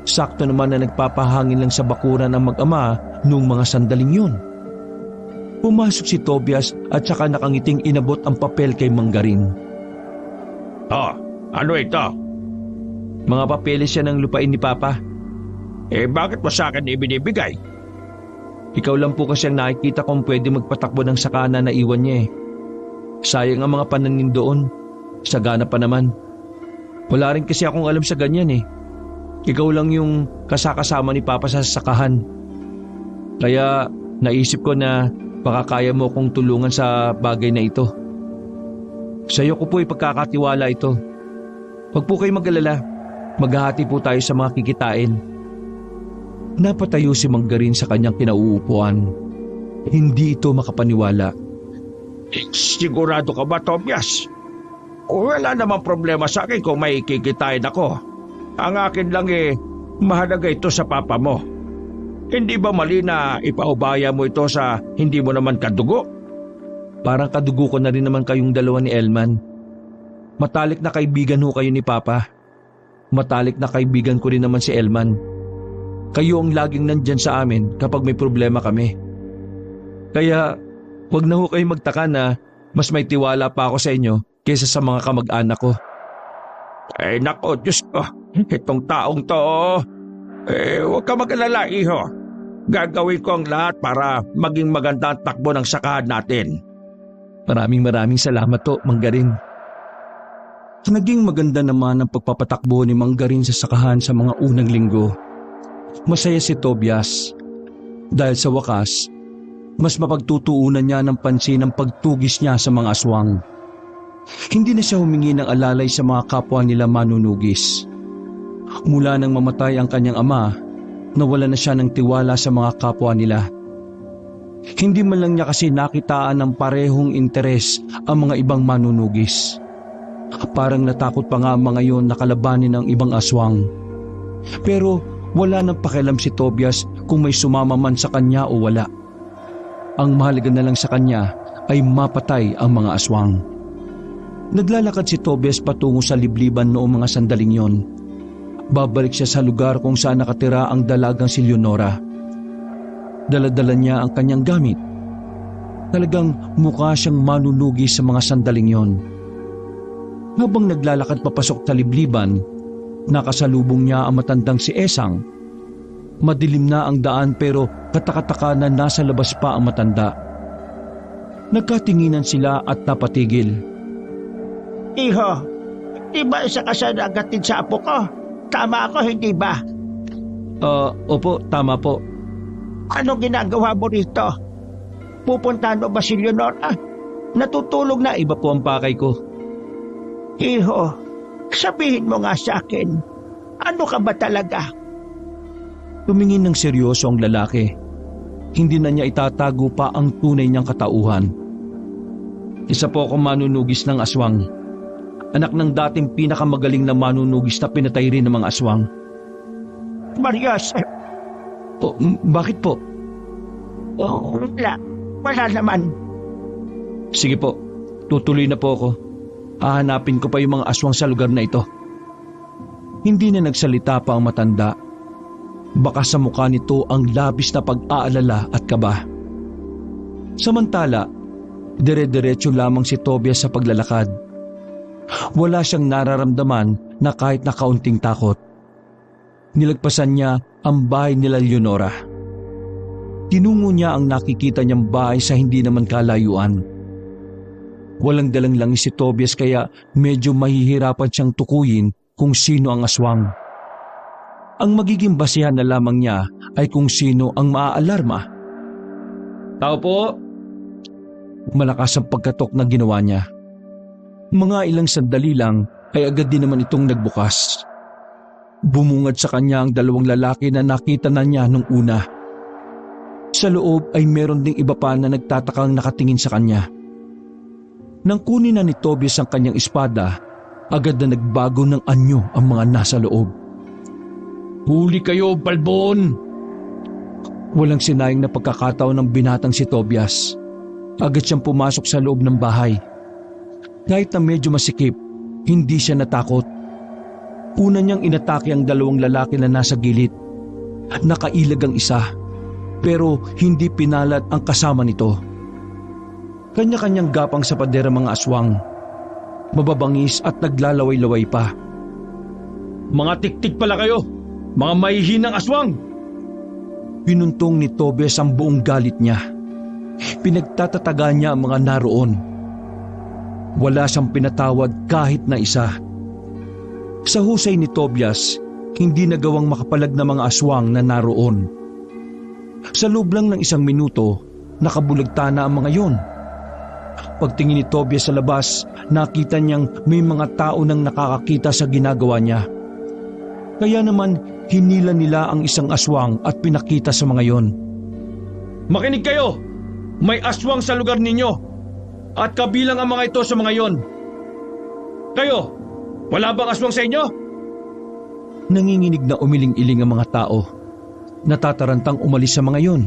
Sakto naman na nagpapahangin lang sa bakuran ang mag-ama noong mga sandaling yun. Pumasok si Tobias at saka nakangiting inabot ang papel kay Manggarin. Ano ito? Mga papeles siya ng lupain ni Papa. Bakit mo sa akin ibinibigay? Ikaw lang po kasi ang nakikita kung pwede magpatakbo ng sakana na iwan niya Sayang ang mga pananim doon. Sagana pa naman. Wala rin kasi akong alam sa ganyan Ikaw lang yung kasakasama ni Papa sa sakahan. Kaya naisip ko na baka kaya mo kong tulungan sa bagay na ito. Sa iyo ko po ipagkakatiwala ito. Huwag po kayo mag-alala. Maghahati po tayo sa mga kikitain. Napatayo si Manggarin sa kanyang kinauupuan. Hindi ito makapaniwala. Sigurado ka ba, Tobias? Wala namang problema sa akin kung may kikitain ako. Ang akin lang mahalaga ito sa papa mo. Hindi ba mali na ipaubaya mo ito sa hindi mo naman kadugo? Parang kadugo ko na rin naman kayong dalawa ni Elman. Matalik na kaibigan ho kayo ni Papa. Matalik na kaibigan ko rin naman si Elman. Kayo ang laging nandyan sa amin kapag may problema kami. Kaya wag na ho kayo magtaka na mas may tiwala pa ako sa inyo kaysa sa mga kamag-anak ko. Ay nako, Diyos ko, itong taong to, huwag ka mag-alala, iho. Gagawin ko ang lahat para maging maganda ang takbo ng sakahan natin. Maraming salamat to, Manggarin. Naging maganda naman ang pagpapatakbo ni Manggarin sa sakahan sa mga unang linggo. Masaya si Tobias dahil sa wakas, mas mapagtutuunan niya ng pansin ang pagtugis niya sa mga aswang. Hindi na siya humingi ng alalay sa mga kapwa nila manunugis. Mula nang mamatay ang kanyang ama, nawala na siya ng tiwala sa mga kapwa nila. Hindi man lang niya kasi nakitaan ng parehong interes ang mga ibang manunugis. Parang natakot pa nga mga yon na kalabanin ang ibang aswang. Pero wala nang pakialam si Tobias kung may sumama man sa kanya o wala. Ang mahalaga na lang sa kanya ay mapatay ang mga aswang. Naglalakad si Tobias patungo sa libliban noong mga sandaling yon. Babalik siya sa lugar kung saan nakatira ang dalagang si Leonora. Dala-dala niya ang kanyang gamit. Talagang mukha siyang manunugi sa mga sandaling yon. Habang naglalakad papasok sa libliban, nakasalubong niya ang matandang si Esang. Madilim na ang daan pero katakataka na nasa labas pa ang matanda. Nagkatinginan sila at napatigil. Iho, di ba isa ka sa nagatid sa apo ko? Tama ako, hindi ba? Opo, tama po. Anong ginagawa mo rito? Pupuntahan mo ba si Leonora? Natutulog na. Iba po ang pakay ko. Iho, sabihin mo nga sa akin, ano ka ba talaga? Tumingin ng seryoso ang lalaki. Hindi na niya itatago pa ang tunay niyang katauhan. Isa po akong manunugis ng aswang. Anak ng dating pinakamagaling na manunugis na pinatay rin ng mga aswang. Marios, Bakit po? wala naman. Sige po, tutuloy na po ako. Hahanapin ko pa yung mga aswang sa lugar na ito. Hindi na nagsalita pa ang matanda. Baka sa mukha nito ang labis na pag-aalala at kaba. Samantala, dire-diretso lamang si Tobias sa paglalakad. Wala siyang nararamdaman na kahit na kaunting takot. Nilagpasan niya ang bahay nila Leonora. Tinungo niya ang nakikita niyang bahay sa hindi naman kalayuan. Walang dalang langis si Tobias kaya medyo mahihirapan siyang tukuyin kung sino ang aswang. Ang magiging basihan na lamang niya ay kung sino ang maaalarma. Tao po? Malakas ang pagkatok na ginawa niya. Mga ilang sandali lang ay agad din naman itong nagbukas. Bumungad sa kanya ang dalawang lalaki na nakita na niya nung una. Sa loob ay meron ding iba pa na nagtatakang nakatingin sa kanya. Nang kunin na ni Tobias ang kanyang espada, agad na nagbago ng anyo ang mga nasa loob. Huli kayo, balbon! Walang sinayang na pagkakataon ng binatang si Tobias. Agad siyang pumasok sa loob ng bahay. Kahit na medyo masikip, hindi siya natakot. Una niyang inatake ang dalawang lalaki na nasa gilid. Nakailag ang isa, pero hindi pinalad ang kasama nito. Kanya-kanyang gapang sa pader ang mga aswang. Mababangis at naglalaway-laway pa. Mga tiktik pala kayo! Mga mahihinang aswang! Pinuntong ni Tobias ang buong galit niya. Pinagtatataga niya ang mga naroon. Wala siyang pinatawad kahit na isa. Sa husay ni Tobias, hindi nagawang makapalag na mga aswang na naroon. Sa loob lang ng 1 minuto, nakabulagta na ang mga yon. Pagtingin ni Tobias sa labas, nakita niyang may mga tao nang nakakakita sa ginagawa niya. Kaya naman, hinila nila ang isang aswang at pinakita sa mga yon. Makinig kayo! May aswang sa lugar ninyo at kabilang ang mga ito sa mga yon. Kayo, wala bang aswang sa inyo? Nanginginig na umiling-iling ang mga tao. Natatarantang umalis sa mga yon.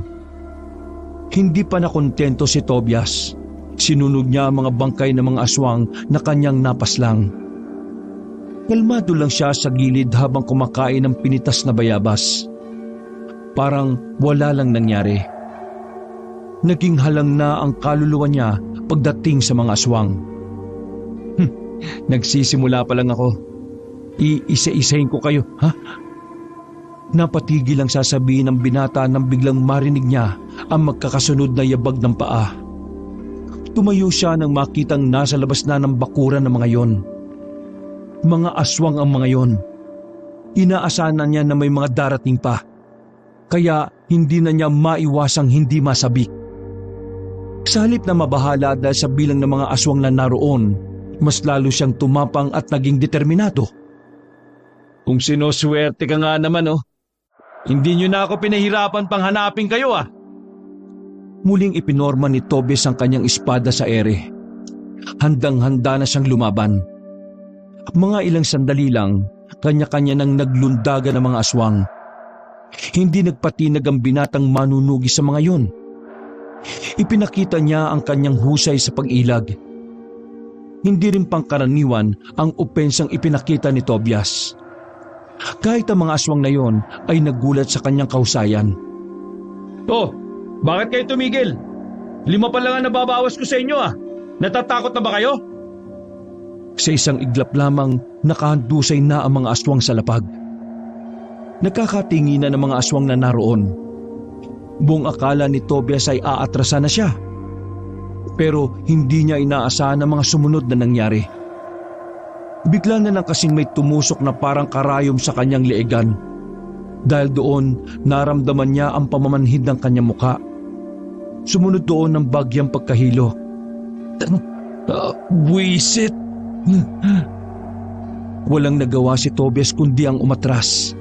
Hindi pa nakontento si Tobias. Sinunog niya ang mga bangkay ng mga aswang na kanyang napaslang. Kalmado lang siya sa gilid habang kumakain ng pinitas na bayabas. Parang wala lang nangyari. Naging halang na ang kaluluwa niya pagdating sa mga aswang. Nagsisimula pa lang ako. Iisa-isahin ko kayo, ha? Napatigil ang sasabihin ng binata nang biglang marinig niya ang magkakasunod na yabag ng paa. Tumayo siya nang makitang nasa labas na ng bakuran ng mga yon. Mga aswang ang mga yon. Inaasahan niya na may mga darating pa. Kaya hindi na niya maiwasang hindi masabik. Sa halip na mabahala dahil sa bilang ng mga aswang na naroon, mas lalo siyang tumapang at naging determinado. Kung sinuswerte ka nga naman, oh. Hindi nyo na ako pinahirapan pang hanapin kayo, ah. Muling ipinorma ni Tobias ang kanyang espada sa ere. Handang-handa na siyang lumaban. Mga ilang sandali lang, kanya-kanya nang naglundagan ang mga aswang. Hindi nagpatinag ang binatang manunugi sa mga yon. Ipinakita niya ang kanyang husay sa pag-ilag. Hindi rin pangkaraniwan ang opensang ipinakita ni Tobias. Kahit ang mga aswang na yon ay nagulat sa kanyang kahusayan. Oh, bakit kayo tumigil? 5 pa lang ang nababawas ko sa inyo, ah. Natatakot na ba kayo? Sa isang iglap lamang, nakahandusay na ang mga aswang sa lapag. Nagkakatinginan ng mga aswang na naroon. Buong akala ni Tobias ay aatrasan na siya. Pero hindi niya inaasahan ang mga sumunod na nangyari. Bigla na lang kasing may tumusok na parang karayom sa kanyang leegan. Dahil doon, naramdaman niya ang pamamanhid ng kanyang mukha. Sumunod doon ang bagyang pagkahilo. Buisit! Walang nagawa si Tobias kundi ang umatras.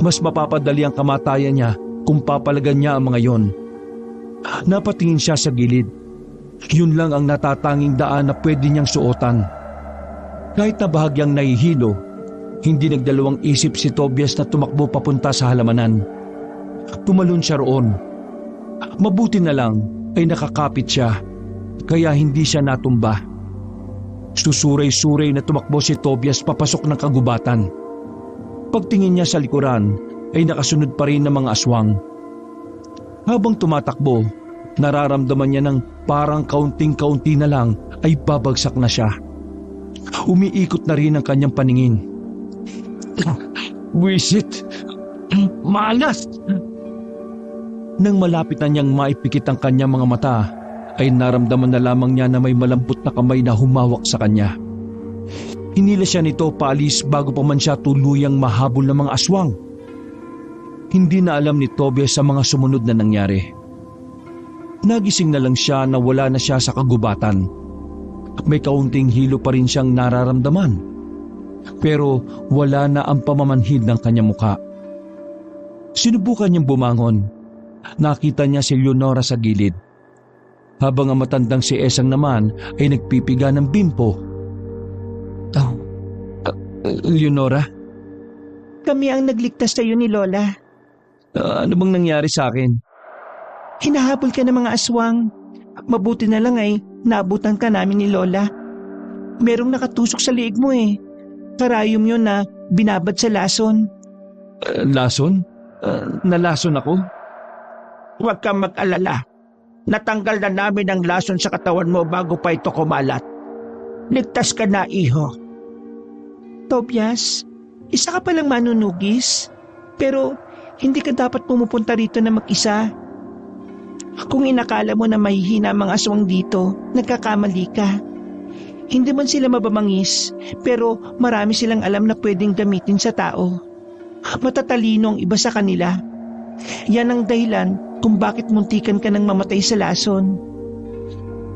Mas mapapadali ang kamatayan niya kung papalagan niya ang mga yon. Napatingin siya sa gilid. Yun lang ang natatanging daan na pwede niyang suotan. Kahit na bahagyang nahihilo, hindi nagdalawang isip si Tobias na tumakbo papunta sa halamanan. Tumalon siya roon. Mabuti na lang ay nakakapit siya, kaya hindi siya natumba. Susuray-suray na tumakbo si Tobias papasok ng kagubatan. Pagtingin niya sa likuran ay nakasunod pa rin ng mga aswang. Habang tumatakbo, nararamdaman niya ng parang kaunting-kaunti na lang ay babagsak na siya. Umiikot na rin ang kanyang paningin. Wisit! Malas! Nang malapit na niyang maipikit ang kanyang mga mata, ay naramdaman na lamang niya na may malambot na kamay na humawak sa kanya. Hinila siya nito paalis bago pa man siya tuluyang mahabol ng mga aswang. Hindi na alam ni Tobias sa mga sumunod na nangyari. Nagising na lang siya na wala na siya sa kagubatan. May kaunting hilo pa rin siyang nararamdaman. Pero wala na ang pamamanhid ng kanyang mukha. Sinubukan niyang bumangon. Nakita niya si Leonora sa gilid. Habang ang matandang si Esang naman ay nagpipiga ng bimpo. Leonora? Kami ang nagligtas sa iyo ni Lola. Ano bang nangyari sa akin? Hinahabol ka ng mga aswang. Mabuti na lang ay naabutan ka namin ni Lola. Merong nakatusok sa liig mo eh. Karayom yun na binabad sa lason. Lason? Nalason ako? Huwag kang mag-alala. Natanggal na namin ang lason sa katawan mo bago pa ito kumalat. Ligtas ka na, iho. Tobias, isa ka palang manunugis. Pero hindi ka dapat pumupunta rito na mag-isa. Kung inakala mo na mahihina ang mga aswang dito, nagkakamali ka. Hindi man sila mabamangis, pero marami silang alam na pwedeng gamitin sa tao. Matatalino ang iba sa kanila. Yan ang dahilan kung bakit muntikan ka nang mamatay sa lason.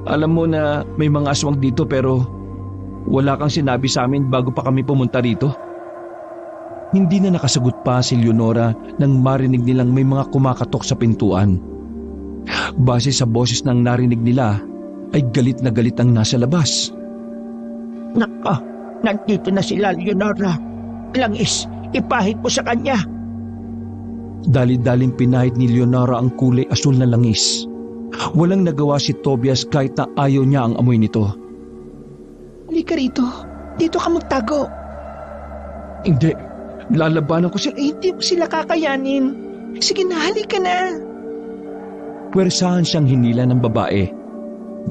Alam mo na may mga aswang dito pero wala kang sinabi sa amin bago pa kami pumunta rito. Hindi na nakasagot pa si Leonora nang marinig nilang may mga kumakatok sa pintuan. Base sa boses ng narinig nila ay galit na galit ang nasa labas. Nako, nandito na sila, Leonora. Langis, ipahid mo sa kanya. Dali-daling pinahid ni Leonora ang kulay asul na langis. Walang nagawa si Tobias kahit na ayaw niya ang amoy nito. Halika rito. Dito ka magtago. Hindi, lalabanan ko sila. Hindi mo sila kakayanin. Sige na, halika na. Pwersahan siyang hinila ng babae.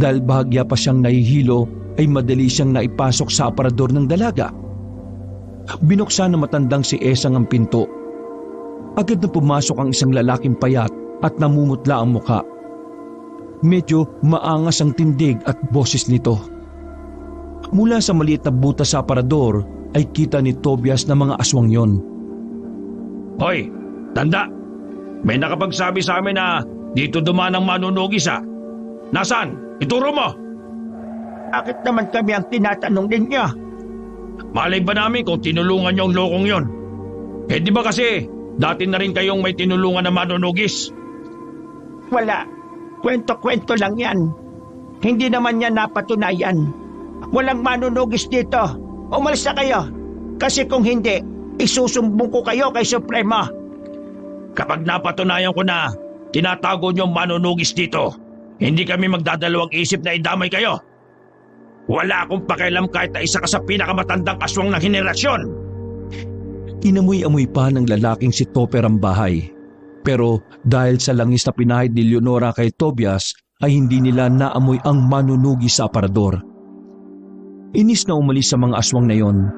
Dahil bahagya pa siyang nahihilo, ay madali siyang naipasok sa aparador ng dalaga. Binuksan ng matandang si Esang ang pinto. Agad na pumasok ang isang lalaking payat at namumutla ang muka. Medyo maangas ang tindig at boses nito. Mula sa maliit na butas sa aparador ay kita ni Tobias na mga aswang yon. Hoy, tanda! May nakapagsabi sa amin na dito dumaan ang manunugis ha. Nasaan? Ituro mo! Bakit naman kami ang tinatanong ninyo? Malay ba namin kung tinulungan niyo ang lokong yon? Eh di ba kasi dati na rin kayong may tinulungan na manunugis? Wala. Kwento-kwento lang yan. Hindi naman yan napatunayan. Walang manunugis dito. Umalis na kayo. Kasi kung hindi, isusumbong ko kayo kay Suprema. Kapag napatunayan ko na tinatago niyo ang manunugis dito, hindi kami magdadalawang isip na idamay kayo. Wala akong pakialam kahit na isa ka sa pinakamatandang aswang ng henerasyon. Inamoy-amoy pa ng lalaking si Topper ang bahay. Pero dahil sa langis na pinahid ni Leonora kay Tobias ay hindi nila naamoy ang manunugi sa aparador. Inis na umalis sa mga aswang na yon.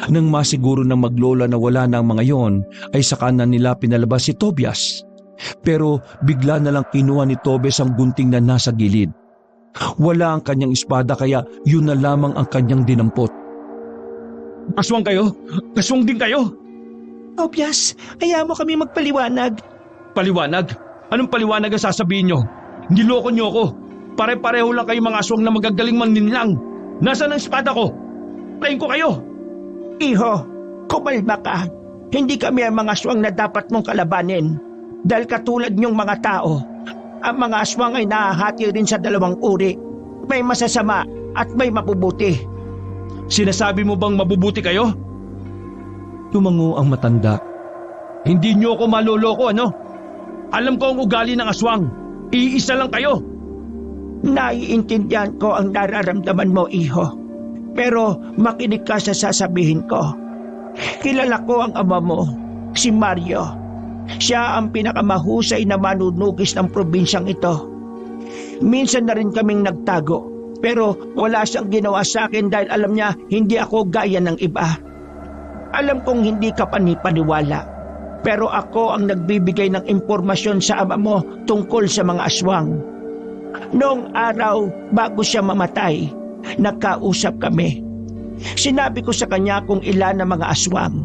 Nang masiguro ng maglola na wala na ang mga yon ay saka na nila pinalabas si Tobias. Pero bigla na lang kinuha ni Tobias ang gunting na nasa gilid. Wala ang kanyang espada kaya yun na lamang ang kanyang dinampot. Aswang kayo? Aswang din kayo? Tobias, hayaan mo kami magpaliwanag. Paliwanag? Anong paliwanag ang sasabihin nyo? Niloko nyo ako. Pare-pareho lang kayo mga aswang na magagaling manlinlang. Nasaan ang espada ko? Tayin ko kayo. Iho, kumalma ka. Hindi kami ang mga aswang na dapat mong kalabanin. Dahil katulad niyong mga tao, ang mga aswang ay nahahati rin sa dalawang uri. May masasama at may mabubuti. Sinasabi mo bang mabubuti kayo? Tumango ang matanda. Hindi nyo ako maloloko, ano? Alam ko ang ugali ng aswang. Iisa lang kayo. Naiintindihan ko ang nararamdaman mo, iho. Pero makinig ka sa sasabihin ko. Kilala ko ang ama mo, si Mario. Siya ang pinakamahusay na manunugis ng probinsyang ito. Minsan na rin kaming nagtago, pero wala siyang ginawa sa akin dahil alam niya hindi ako gaya ng iba. Alam kong hindi ka panipaniwala, pero ako ang nagbibigay ng impormasyon sa ama mo tungkol sa mga aswang. Noong araw bago siya mamatay, nagkausap kami. Sinabi ko sa kanya kung ilan ang mga aswang,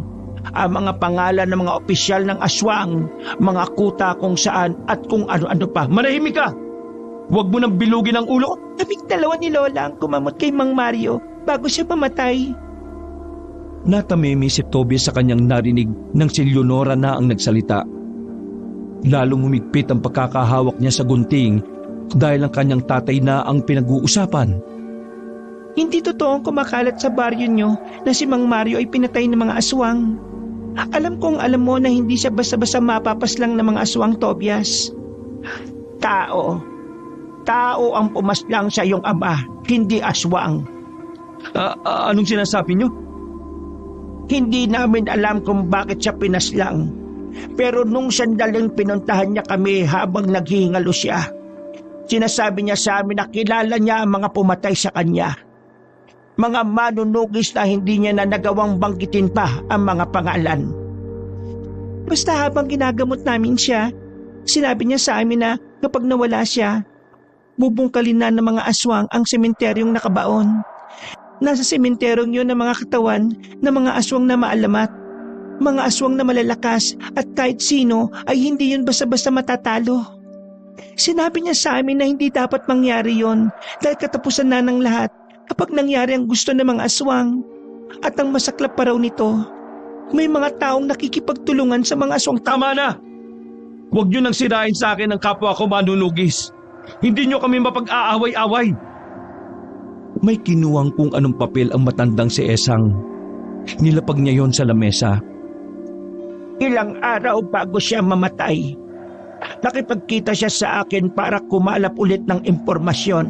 ang mga pangalan ng mga opisyal ng aswang, mga kuta kung saan at kung ano-ano pa. Manahimik ka! Huwag mo nang bilugin ang ulo ko. Kaming dalawa ni Lola ang kumamot kay Mang Mario bago siya mamatay. Natamimi si Tobias sa kanyang narinig nang si Leonora na ang nagsalita. Lalong humigpit ang pagkakahawak niya sa gunting dahil ang kanyang tatay na ang pinag-uusapan. Hindi totoo ang kumakalat sa baryo nyo na si Mang Mario ay pinatay ng mga aswang. Alam kong alam mo na hindi siya basta-basta mapapaslang ng mga aswang, Tobias. Tao ang pumaslang sa iyong ama, hindi aswang. Anong sinasabi nyo? Hindi namin alam kung bakit siya pinaslang. Pero nung sandaling pinuntahan niya kami habang naghihingalo siya, sinasabi niya sa amin na kilala niya ang mga pumatay sa kanya. Mga manunugis na hindi niya na nagawang banggitin pa ang mga pangalan. Basta habang ginagamot namin siya, sinabi niya sa amin na kapag nawala siya, bubungkalin na ng mga aswang ang sementeryong nakabaon. Nasa sementeryong yun ang mga katawan ng mga aswang na maalamat. mga aswang na malalakas at kahit sino ay hindi yun basta-basta matatalo. Sinabi niya sa amin na hindi dapat mangyari yon dahil katapusan na ng lahat kapag nangyari ang gusto ng mga aswang. At ang masaklap pa raw nito, may mga taong nakikipagtulungan sa mga aswang. Tama na! Huwag niyo nang sirain sa akin ang kapwa ko manunugis. Hindi niyo kami mapag-aaway-away. May kinuwang kung anong papel ang matandang si Esang. Nilapag niya yon sa lamesa. Ilang araw bago siya mamatay, nakipagkita siya sa akin para kumalap ulit ng impormasyon.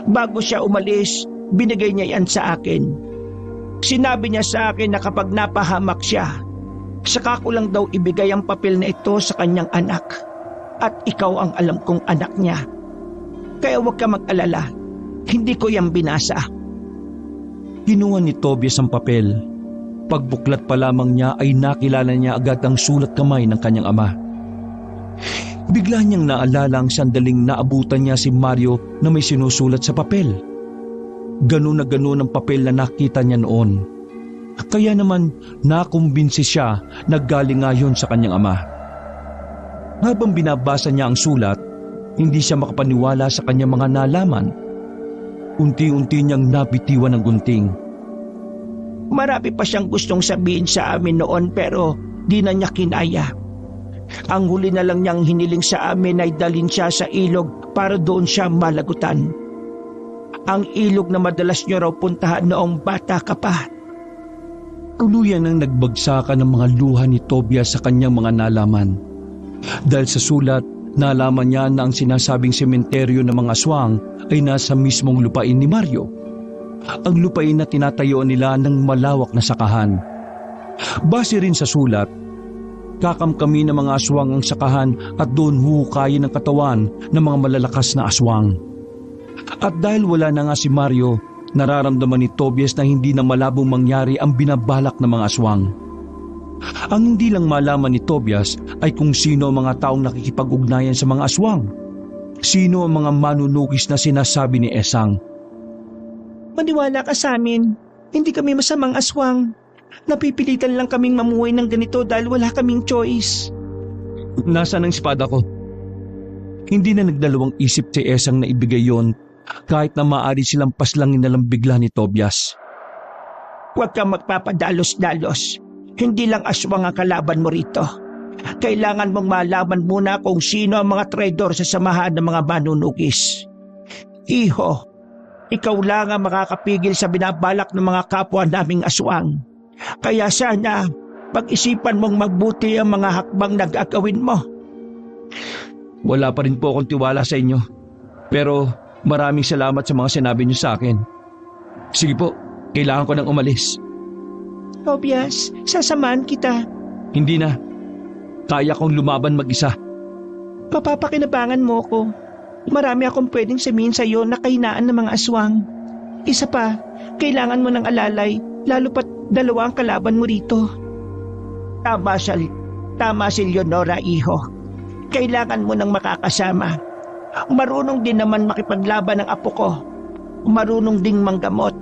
Bago siya umalis, binigay niya yan sa akin. Sinabi niya sa akin na kapag napahamak siya, saka ko lang daw ibigay ang papel na ito sa kanyang anak. At ikaw ang alam kong anak niya. Kaya huwag ka mag-alala, hindi ko yan binasa. Kinuha ni Tobias ang papel. Pagbuklat pa lamang niya ay nakilala niya agad ang sulat kamay ng kanyang ama. Bigla niyang naalala ang sandaling naabutan niya si Mario na may sinusulat sa papel. Ganun na ganun ang papel na nakita niya noon. Kaya naman nakumbinsi siya na galing nga yun sa kanyang ama. Habang binabasa niya ang sulat, hindi siya makapaniwala sa kanyang mga nalaman. Unti-unti niyang nabitiwan ng gunting. Marami pa siyang gustong sabihin sa amin noon pero di na niya kinaya. Ang huli na lang niyang hiniling sa amin ay dalhin siya sa ilog para doon siya malagutan. Ang ilog na madalas niyo raw puntahan noong bata ka pa. Tuluyan ang nagbagsakan ng mga luha ni Tobias sa kanyang mga nalaman. Dahil sa sulat, nalaman niya na ang sinasabing sementeryo ng mga aswang ay nasa mismong lupain ni Mario. Ang lupain na tinatayuan nila ng malawak na sakahan. Base rin sa sulat, kakamkami ng mga aswang ang sakahan at doon huhukayin ang katawan ng mga malalakas na aswang. At dahil wala na nga si Mario, nararamdaman ni Tobias na hindi na malabong mangyari ang binabalak ng mga aswang. Ang hindi lang malaman ni Tobias ay kung sino ang mga taong nakikipag-ugnayan sa mga aswang. Sino ang mga manunugis na sinasabi ni Esang. Maniwala ka sa amin, hindi kami masamang aswang. Napipilitan lang kaming mamuhay ng ganito dahil wala kaming choice. Nasaan ang espada ko? Hindi na nagdalawang isip si Esang na ibigay yon kahit na maaari silang paslangin na lang bigla ni Tobias. Huwag kang magpapadalos-dalos. Hindi lang aswang ang kalaban mo rito. Kailangan mong malaman muna kung sino ang mga traidor sa samahan ng mga manunugis. Iho, ikaw lang ang makakapigil sa binabalak ng mga kapwa naming aswang. Kaya sana, pag-isipan mong magbuti ang mga hakbang na gagawin mo. Wala pa rin po akong tiwala sa inyo. Pero maraming salamat sa mga sinabi niyo sa akin. Sige po, kailangan ko nang umalis. Tobias, sasamahan kita. Hindi na. Kaya kong lumaban mag-isa. Mapapakinabangan mo ko. Marami akong pwedeng sabihin sa iyo na kahinaan ng mga aswang. Isa pa, kailangan mo ng alalay, lalo pat dalawa ang kalaban mo rito. Tama si Leonora, iho. Kailangan mo ng makakasama. Marunong din naman makipaglaban ng apo ko. Marunong ding manggamot.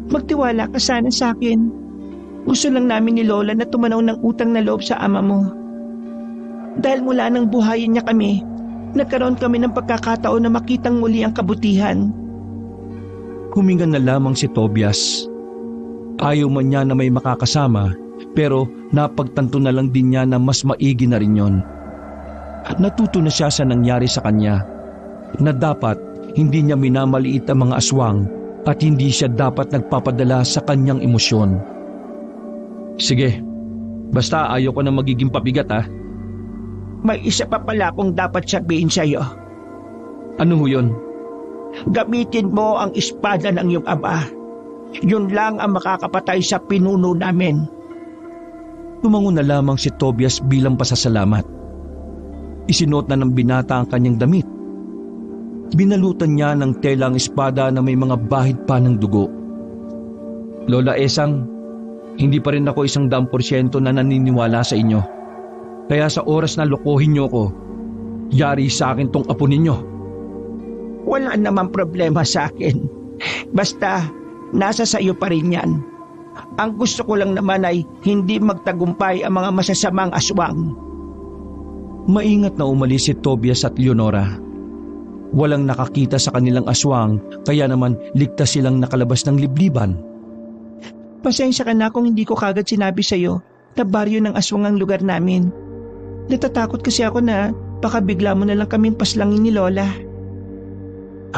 Magtiwala ka sana sa akin. Gusto lang namin ni Lola na tumanaw ng utang na loob sa ama mo. Dahil mula nang buhayin niya kami, nagkaroon kami ng pagkakataon na makitang muli ang kabutihan. Huminga na lamang si Tobias. Ayaw man niya na may makakasama, pero napagtanto na lang din niya na mas maigi na rin yon. Natuto na siya sa nangyari sa kanya, na dapat hindi niya minamaliit ang mga aswang at hindi siya dapat nagpapadala sa kanyang emosyon. Sige, basta ayaw ko na magiging pabigat ha. May isa pa pala akong dapat sabihin sa iyo. Ano ho yun? Gamitin mo ang espada ng iyong ama. Yun lang ang makakapatay sa pinuno namin. Tumango na lamang si Tobias bilang pasasalamat. Isinuot na ng binata ang kanyang damit. Binalutan niya ng tela ang espada na may mga bahid pa ng dugo. Lola Esang, hindi pa rin ako 100% na naniniwala sa inyo. Kaya sa oras na lokohin niyo ko, yari sa akin tong apo ninyo. Wala namang problema sa akin. Basta, nasa sa iyo pa rin yan. Ang gusto ko lang naman ay hindi magtagumpay ang mga masasamang aswang. Maingat na umalis si Tobias at Leonora. Walang nakakita sa kanilang aswang, kaya naman ligtas silang nakalabas ng libliban. Pasensya ka na kung hindi ko kagad sinabi sa'yo na baryo ng aswang ang lugar namin. Natatakot kasi ako na baka bigla mo na lang kaming paslangin ni Lola.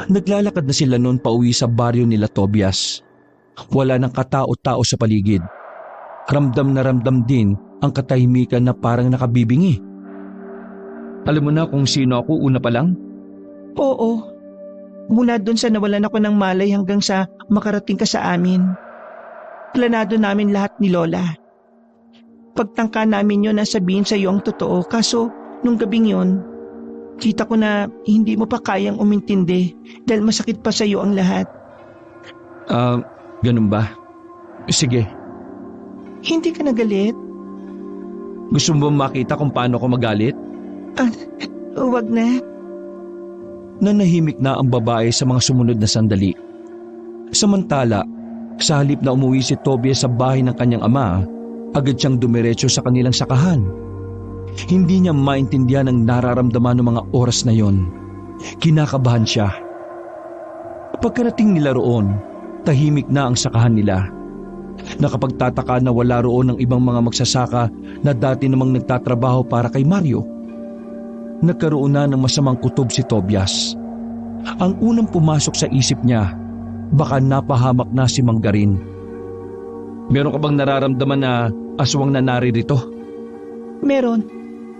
Naglalakad na sila noon pauwi sa baryo nila Tobias. Wala nang katao-tao sa paligid. Ramdam na ramdam din ang katahimikan na parang nakabibingi. Alam mo na kung sino ako una pa lang? Oo. Mula doon sa nawalan ako ng malay hanggang sa makarating ka sa amin. Planado namin lahat ni Lola. Pagtangka namin yun na sabihin sa iyo ang totoo, kaso nung gabing yun, kita ko na hindi mo pa kayang umintindi dahil masakit pa sa iyo ang lahat. Ganun ba? Sige. Hindi ka nagalit? Gusto mo makita kung paano ako magalit? Huwag na. Nanahimik na ang babae sa mga sumunod na sandali. Samantala, sa halip na umuwi si Tobias sa bahay ng kanyang ama, agad siyang dumiretso sa kanilang sakahan. Hindi niya maintindihan ang nararamdaman ng mga oras na yon. Kinakabahan siya. Pagkarating nila roon, tahimik na ang sakahan nila. Nakapagtataka na wala roon ang ibang mga magsasaka na dati namang nagtatrabaho para kay Mario. Nagkaroon na ng masamang kutob si Tobias. Ang unang pumasok sa isip niya, baka napahamak na si Manggarin. Meron ka bang nararamdaman na aswang na naririto? Meron.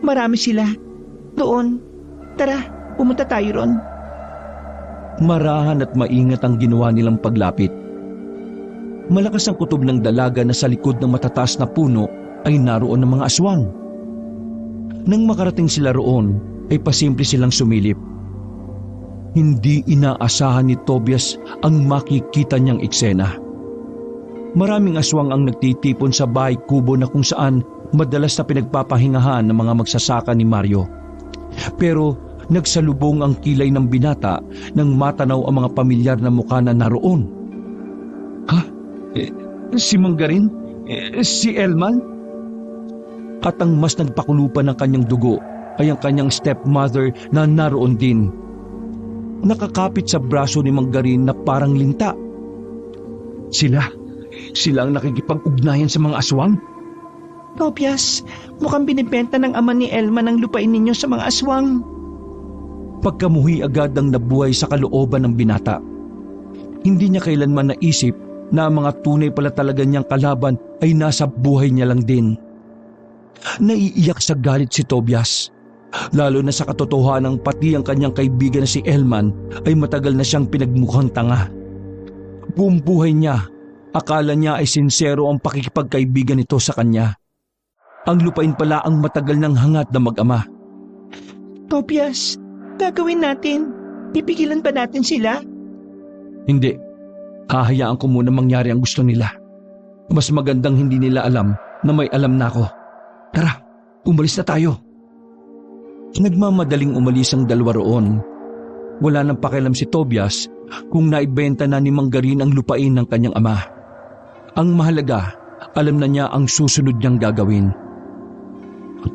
Marami sila. Doon. Tara, pumunta tayo ron. Marahan at maingat ang ginawa nilang paglapit. Malakas ang kutob ng dalaga na sa likod ng matataas na puno ay naroon ng mga aswang. Nang makarating sila roon, ay pasimple silang sumilip. Hindi inaasahan ni Tobias ang makikita niyang eksena. Maraming aswang ang nagtitipon sa bahay kubo na kung saan madalas na pinagpapahingahan ng mga magsasaka ni Mario. Pero nagsalubong ang kilay ng binata nang matanaw ang mga pamilyar na mukha na naroon. Ha? Si Manggarin? Si Elman? At ang mas nagpakulupan ng kanyang dugo ay ang kanyang stepmother na naroon din. Nakakapit sa braso ni Manggarin na parang linta. Sila ang nakikipag-ugnayan sa mga aswang? Tobias, mukhang binibenta ng ama ni Elman ang lupain ninyo sa mga aswang. Pagkamuhi agad ang nabuhay sa kalooban ng binata. Hindi niya kailanman naisip na ang mga tunay pala talaga niyang kalaban ay nasa buhay niya lang din. Naiiyak sa galit si Tobias, lalo na sa katotohanan pati ang kanyang kaibigan na si Elman ay matagal na siyang pinagmukhang tanga. Buong buhay niya, akala niya ay sincero ang pakikipagkaibigan nito sa kanya. Ang lupain pala ang matagal ng hangat na mag-ama. Tobias, gagawin natin. Pipigilan ba natin sila? Hindi. Hahayaan ko muna mangyari ang gusto nila. Mas magandang hindi nila alam na may alam na ako. Tara, umalis na tayo. Nagmamadaling umalis ang dalawa roon. Wala nang pakialam si Tobias kung naibenta na ni Manggarin ang lupain ng kanyang ama. Ang mahalaga, alam na niya ang susunod niyang gagawin.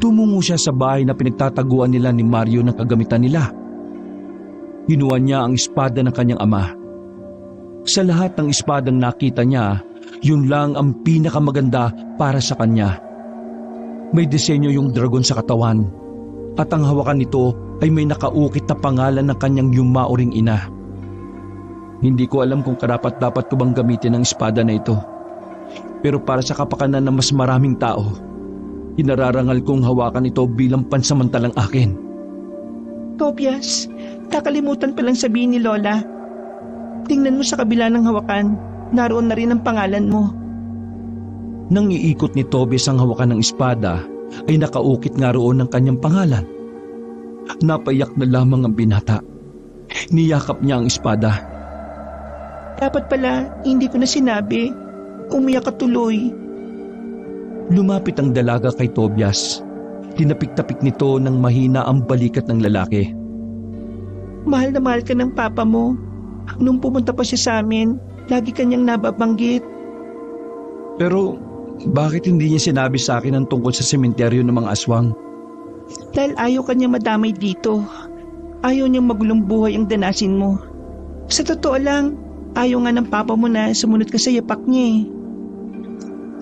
Tumungo siya sa bahay na pinagtataguan nila ni Mario ng kagamitan nila. Hinuha niya ang espada ng kanyang ama. Sa lahat ng espadang nakita niya, yun lang ang pinakamaganda para sa kanya. May disenyo yung dragon sa katawan at ang hawakan nito ay may nakaukit na pangalan ng kanyang yumauring ina. Hindi ko alam kung karapat-dapat ko bang gamitin ang espada na ito. Pero para sa kapakanan ng mas maraming tao, inararangal kong hawakan ito bilang pansamantalang akin. Tobias, kakalimutan palang sabihin ni Lola. Tingnan mo sa kabila ng hawakan, naroon na rin ang pangalan mo. Nang iikot ni Tobias ang hawakan ng espada, ay nakaukit nga roon ng kanyang pangalan. Napayak na lamang ang binata. Niyakap niya ang espada. Dapat pala, hindi ko na sinabi. Umiyak ka tuloy. Lumapit ang dalaga kay Tobias. Tinapik-tapik nito ng mahina ang balikat ng lalaki. Mahal na mahal ka ng papa mo. Nung pumunta pa siya sa amin, lagi kanyang nababanggit. Pero bakit hindi niya sinabi sa akin ang tungkol sa sementeryo ng mga aswang? Dahil ayaw kanya madamay dito. Ayaw niyang magulong buhay ang danasin mo. Sa totoo lang, ayaw nga ng papa mo na sumunod ka sa yapak niya eh.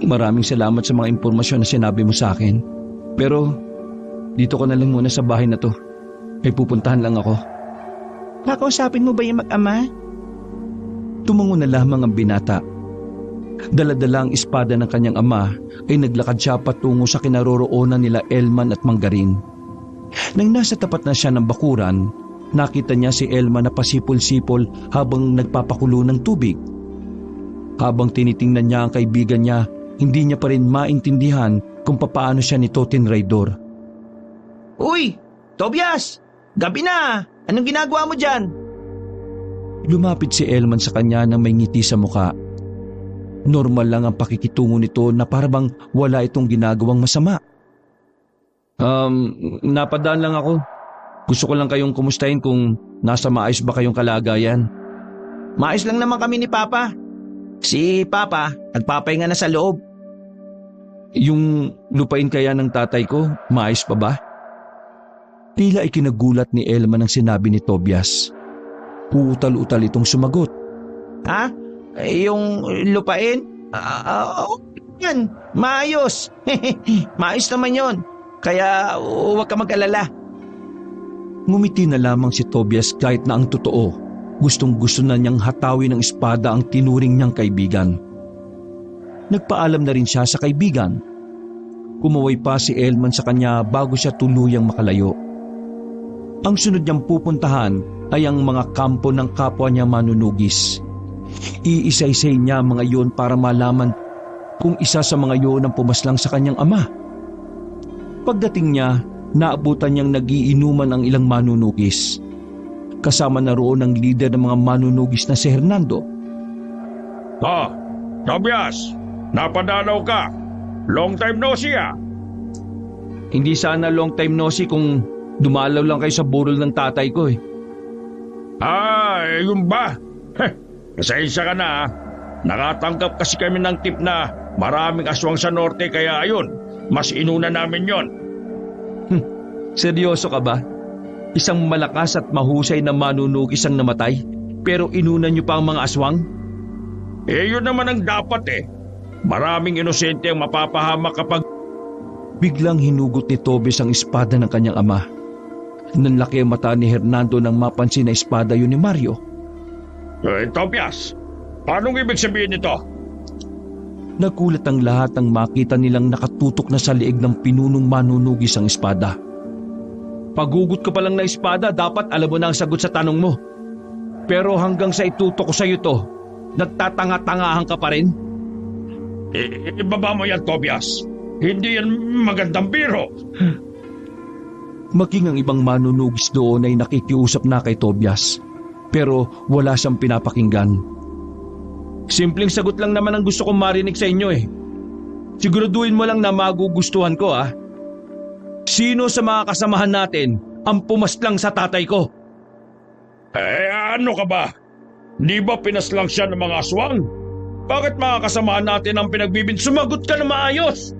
Maraming salamat sa mga impormasyon na sinabi mo sa akin. Pero dito ko na lang muna sa bahay na to. May pupuntahan lang ako. Kakausapin mo ba yung mag-ama? Tumango na lamang ang binata. Dala-dala ang espada ng kanyang ama ay naglakad siya patungo sa kinaroroonan nila Elman at Manggaring. Nang nasa tapat na siya ng bakuran, nakita niya si Elman na pasipol-sipol habang nagpapakulo ng tubig. Habang tinitingnan niya ang kaibigan niya, hindi niya pa rin maintindihan kung papaano siya nito tinraidor. Uy, Tobias! Gabi na! Anong ginagawa mo dyan? Lumapit si Elman sa kanya nang may ngiti sa muka. Normal lang ang pakikitungo nito na parang wala itong ginagawang masama. Napadaan lang ako. Gusto ko lang kayong kumustahin kung nasa maayos ba kayong kalagayan. Maayos lang naman kami ni Papa. Si Papa, nagpapahinga na sa loob. Yung lupain kaya ng tatay ko, maayos pa ba? Tila ikinagulat ni Elman ang sinabi ni Tobias. Uutal-utal itong sumagot. Ha? Yung lupain? Yan, maayos. Maayos naman yon. Kaya huwag ka mag-alala. Ngumiti na lamang si Tobias kahit na ang totoo. Gustong-gusto na niyang hatawin ng espada ang tinuring niyang kaibigan. Nagpaalam na rin siya sa kaibigan. Kumaway pa si Elman sa kanya bago siya tuluyang makalayo. Ang sunod niyang pupuntahan ay ang mga kampo ng kapwa niya manunugis. Iisa-isay niya mga iyon para malaman kung isa sa mga iyon ang pumaslang sa kanyang ama. Pagdating niya, naabutan niyang nagiinuman ang ilang manunugis. Kasama na roon ang lider ng mga manunugis na si Hernando. Tobias, napadalaw ka. Long time no see ah. Hindi sana long time no see kung dumalaw lang kayo sa burol ng tatay ko eh. Yun ba? Pasensya ka na ah. Nakatanggap kasi kami ng tip na maraming aswang sa norte kaya ayun, mas inuna namin yon. Seryoso ka ba? Isang malakas at mahusay na manunugis ang namatay, pero inuna niyo pa ang mga aswang? Yun naman ang dapat eh. Maraming inosente ang mapapahamak kapag... Biglang hinugot ni Tobias ang espada ng kanyang ama. Nanlaki ang mata ni Hernando nang mapansin na espada yun ni Mario. Tobias, anong ibig sabihin nito? Nagulat ang lahat nang makita nilang nakatutok na sa liig ng pinunong manunugis ang espada. Pagugot ka pa lang na espada, dapat alam mo na ang sagot sa tanong mo. Pero hanggang sa itutok ko sa iyo to, nagtatanga-tangahan ka pa rin? Ibaba mo yan, Tobias. Hindi yan magandang biro. Maging ang ibang manunugis doon ay nakikiusap na kay Tobias. Pero wala siyang pinapakinggan. Simpleng sagot lang naman ang gusto kong marinig sa inyo eh. Siguraduhin mo lang na magugustuhan ko ah. Sino sa mga kasamahan natin ang pumaslang sa tatay ko? Ano ka ba? Di ba pinaslang siya ng mga aswang? Bakit mga kasamahan natin ang pinagbibin? Sumagot ka na maayos!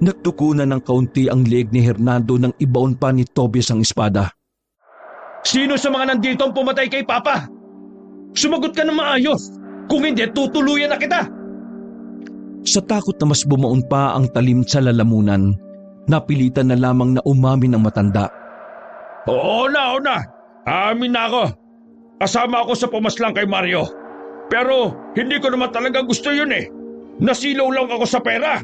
Nagtukunan ng kaunti ang leeg ni Hernando nang ibaon pa ni Tobias ang espada. Sino sa mga nandito ang pumatay kay Papa? Sumagot ka na maayos! Kung hindi, tutuluyan na kita! Sa takot na mas bumaon pa ang talim sa lalamunan, napilitan na lamang na umamin ang matanda. Oo na. Amin na ako. Kasama ako sa pumaslang kay Mario. Pero hindi ko naman talaga gusto yun eh. Nasilaw lang ako sa pera.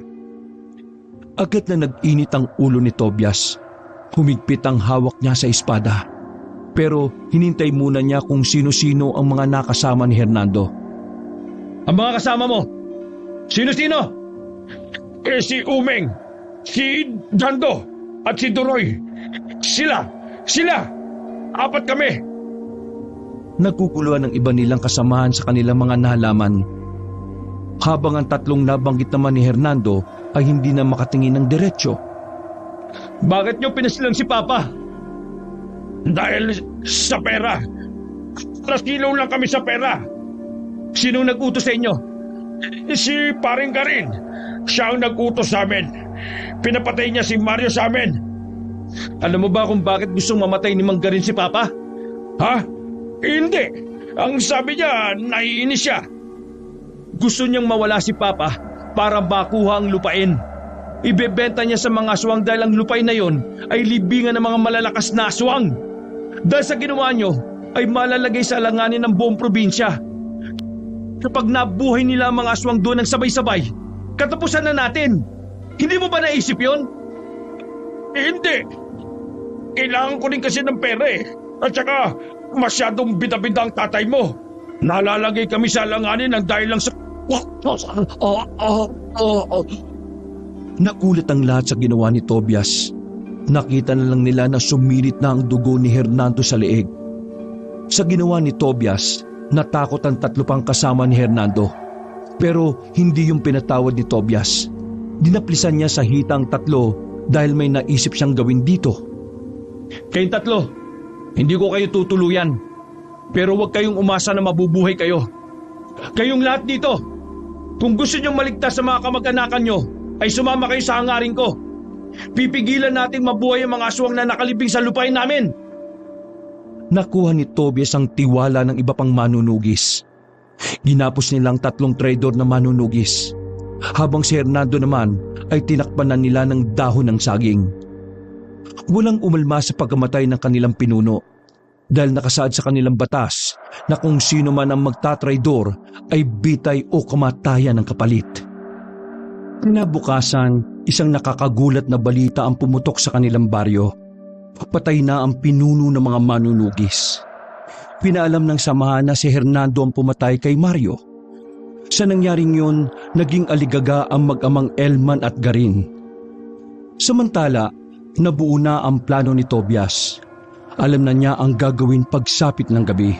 Agad na nag-init ang ulo ni Tobias. Humigpit ang hawak niya sa espada. Pero hinintay muna niya kung sino-sino ang mga nakasama ni Hernando. Ang mga kasama mo? Sino-sino? Si Umeng, si Jando, at si Duroy. Sila! Apat kami! Nagkukuluan ng iba nilang kasamahan sa kanilang mga nahalaman. Habang ang tatlong nabanggit naman ni Hernando ay hindi na makatingin ng diretsyo. Bakit niyo pinaslang si Papa? Dahil sa pera. Nasilaw lang kami sa pera. Sinong nag-utos sa inyo? Si paring Garin, siya ang nag-utos sa amin. Pinapatay niya si Mario sa amin. Alam mo ba kung bakit gustong mamatay ni Mang Garin si Papa? Ha? Hindi. Ang sabi niya, naiinis siya. Gusto niyang mawala si Papa para makuha ang lupain. Ibebenta niya sa mga aswang dahil ang lupain na yon ay libingan ng mga malalakas na aswang. Dahil sa ginawa niyo, ay malalagay sa alanganin ng buong probinsya. Kapag nabuhay nila ang mga aswang doon ng sabay-sabay, katapusan na natin. Hindi mo ba naisip yon? Hindi. Kailangan ko rin kasi ng pera eh. At saka, masyadong bida-bida ang tatay mo. Nalalagay kami sa alanganin ng dahil lang sa... Nakulat ang lahat sa ginawa ni Tobias. Nakita na lang nila na sumirit na ang dugo ni Hernando sa leeg. Sa ginawa ni Tobias, natakot ang 3 pang kasama ni Hernando. Pero hindi yung pinatawad ni Tobias. Dinaplisan niya sa hitang 3 dahil may naisip siyang gawin dito. Kayong 3, hindi ko kayo tutuluyan. Pero huwag kayong umasa na mabubuhay kayo. Kayong lahat dito, kung gusto niyong maligtas sa mga kamag-anakan niyo, ay sumama kayo sa hangarin ko. Pipigilan nating mabuhay ang mga aswang na nakalibing sa lupain namin. Nakuha ni Tobias ang tiwala ng iba pang manunugis. Ginapos nilang 3 traidor na manunugis. Habang si Hernando naman ay tinakpan na nila ng dahon ng saging. Walang umalma sa pagkamatay ng kanilang pinuno dahil nakasaad sa kanilang batas na kung sino man ang magtatraidor ay bitay o kamatayan ng kapalit. Kinabukasan, isang nakakagulat na balita ang pumutok sa kanilang baryo. Patay na ang pinuno ng mga manunugis. Pinaalam ng samahan na si Hernando ang pumatay kay Mario. Sa nangyaring yun, naging aligaga ang mag-amang Elman at Garin. Samantala, nabuo na ang plano ni Tobias. Alam na niya ang gagawin pagsapit ng gabi.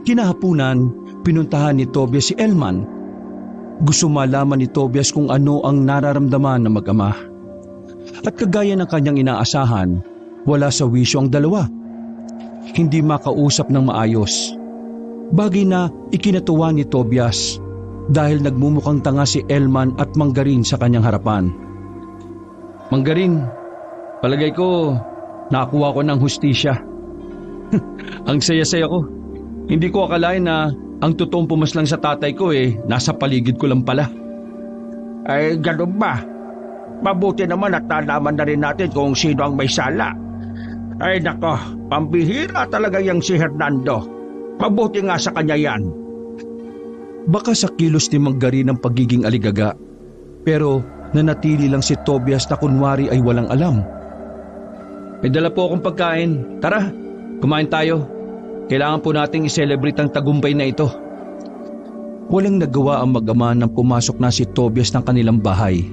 Kinahapunan, pinuntahan ni Tobias si Elman. Gusto malaman ni Tobias kung ano ang nararamdaman ng mag-ama. At kagaya ng kanyang inaasahan, wala sa wisyo ang dalawa. Hindi makausap ng maayos. Bagay na ikinatuwa ni Tobias dahil nagmumukhang tanga si Elman at Mang Garin sa kanyang harapan. Mang Garin, palagay ko nakakuha ko ng hustisya. Ang saya-saya ko. Hindi ko akalain na ang totoong pumaslang sa tatay ko nasa paligid ko lang pala. Ay, ganun ba? Mabuti naman at nalaman na rin natin kung sino ang may sala. Ay nako, pambihira talaga yung si Hernando. Mabuti nga sa kanya yan. Baka sa kilos ni Mang Garin ang pagiging aligaga, pero nanatili lang si Tobias na kunwari ay walang alam. May dala po akong pagkain. Tara, kumain tayo. Kailangan po nating i-celebrate ang tagumpay na ito. Walang nagawa ang mag-ama nang pumasok na si Tobias ng kanilang bahay.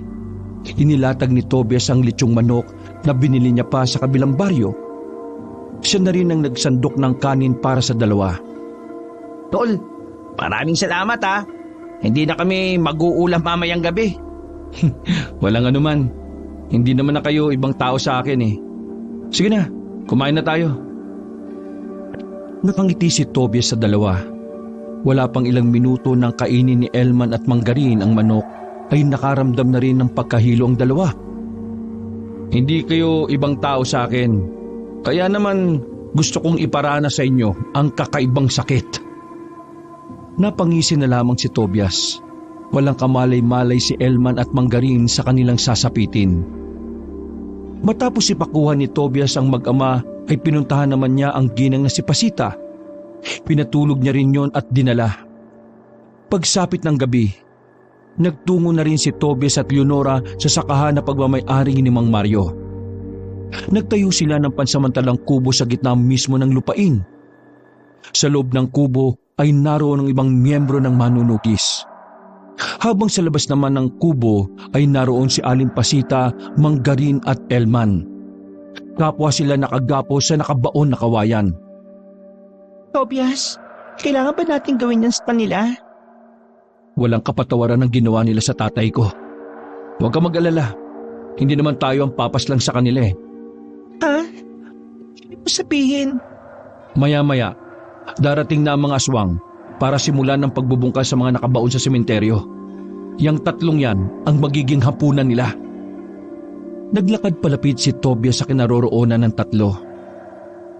Inilatag ni Tobias ang lechong manok na binili niya pa sa kabilang baryo. Siya na rin ang nagsandok ng kanin para sa dalawa. Tol, maraming salamat ha. Hindi na kami mag-uulam mamayang gabi. Walang anuman. Hindi naman na kayo ibang tao sa akin eh. Sige na, kumain na tayo. Nakangiti si Tobias sa dalawa. Wala pang ilang minuto nang kainin ni Elman at Mang Garin ang manok ay nakaramdam na rin ng pagkahilo ang dalawa. Hindi kayo ibang tao sa akin. Kaya naman gusto kong iparana sa inyo ang kakaibang sakit. Napangisi na lamang si Tobias. Walang kamalay-malay si Elman at Mang Garin sa kanilang sasapitin. Matapos ipakuha ni Tobias ang mag-ama ay pinuntahan naman niya ang ginang na si Pasita. Pinatulog niya rin yon at dinala. Pagsapit ng gabi, nagtungo na rin si Tobias at Leonora sa sakahan na pagmamay-ari ni Mang Mario. Nagtayo sila ng pansamantalang kubo sa gitna mismo ng lupain. Sa loob ng kubo ay naroon ang ibang miyembro ng manunugis. Habang sa labas naman ng kubo ay naroon si Aling Pasita, Mang Garin at Elman. Kapwa sila nakagapo sa nakabaon na kawayan. Tobias, kailangan ba natin gawin yan sa kanila? Walang kapatawaran ang ginawa nila sa tatay ko. Huwag ka mag-alala. Hindi naman tayo ang papas lang sa kanila eh. Ha? Hindi mo sabihin. Maya-maya, darating na ang mga aswang. para simulan ng pagbubungkas sa mga nakabaon sa sementeryo. Yang tatlong yan ang magiging hapunan nila. Naglakad palapit si Tobias sa kinaroroonan ng tatlo.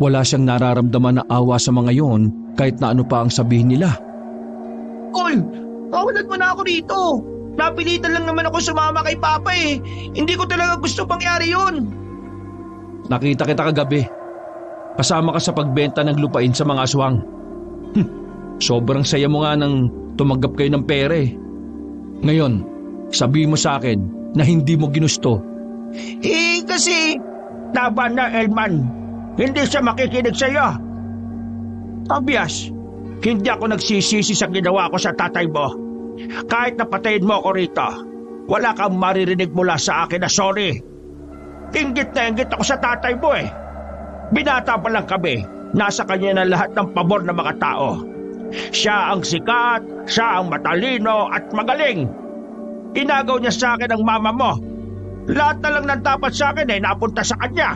Wala siyang nararamdaman na awa sa mga yon kahit na ano pa ang sabihin nila. Tol, kawalan mo na ako rito. Napilitan lang naman ako sumama kay Papa eh. Hindi ko talaga gusto pangyari yun. Nakita kita kagabi. Kasama ka sa pagbenta ng lupain sa mga aswang. Sobrang saya mo nga nang tumanggap kayo ng pera eh. Ngayon, sabihin mo sa akin na hindi mo ginusto. Kasi, tama na Elman. Hindi siya makikinig sa'yo. Tobias, hindi ako nagsisisi sa ginawa ko sa tatay mo. Kahit napatayin mo ako rito, wala kang maririnig mula sa akin na sorry. Inggit na inggit ako sa tatay mo eh. Binata pa lang kami, nasa kanya na lahat ng pabor ng mga tao. Siya ang sikat, siya ang matalino at magaling. Inagaw niya sa akin ang mama mo. Lahat na lang ng dapat sa akin ay napunta sa kanya.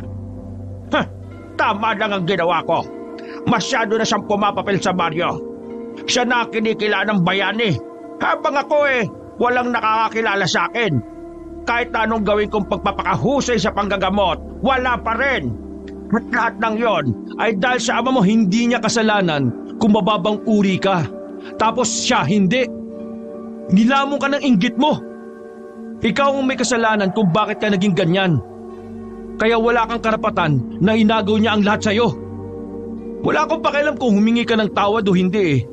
Tama lang ang ginawa ko. Masyado na siyang pumapapil sa baryo. Siya na kinikilala ng bayani. Habang ako walang nakakakilala sa akin. Kahit na anong gawin kong pagpapakahusay sa panggagamot, wala pa rin. At lahat ng yon ay dahil sa ama mo hindi niya kasalanan kung mababang uri ka. Tapos siya hindi. Nilamon ka ng inggit mo. Ikaw ang may kasalanan kung bakit ka naging ganyan. Kaya wala kang karapatan na inagaw niya ang lahat sa'yo. Wala akong pakialam kung humingi ka ng tawad o hindi eh.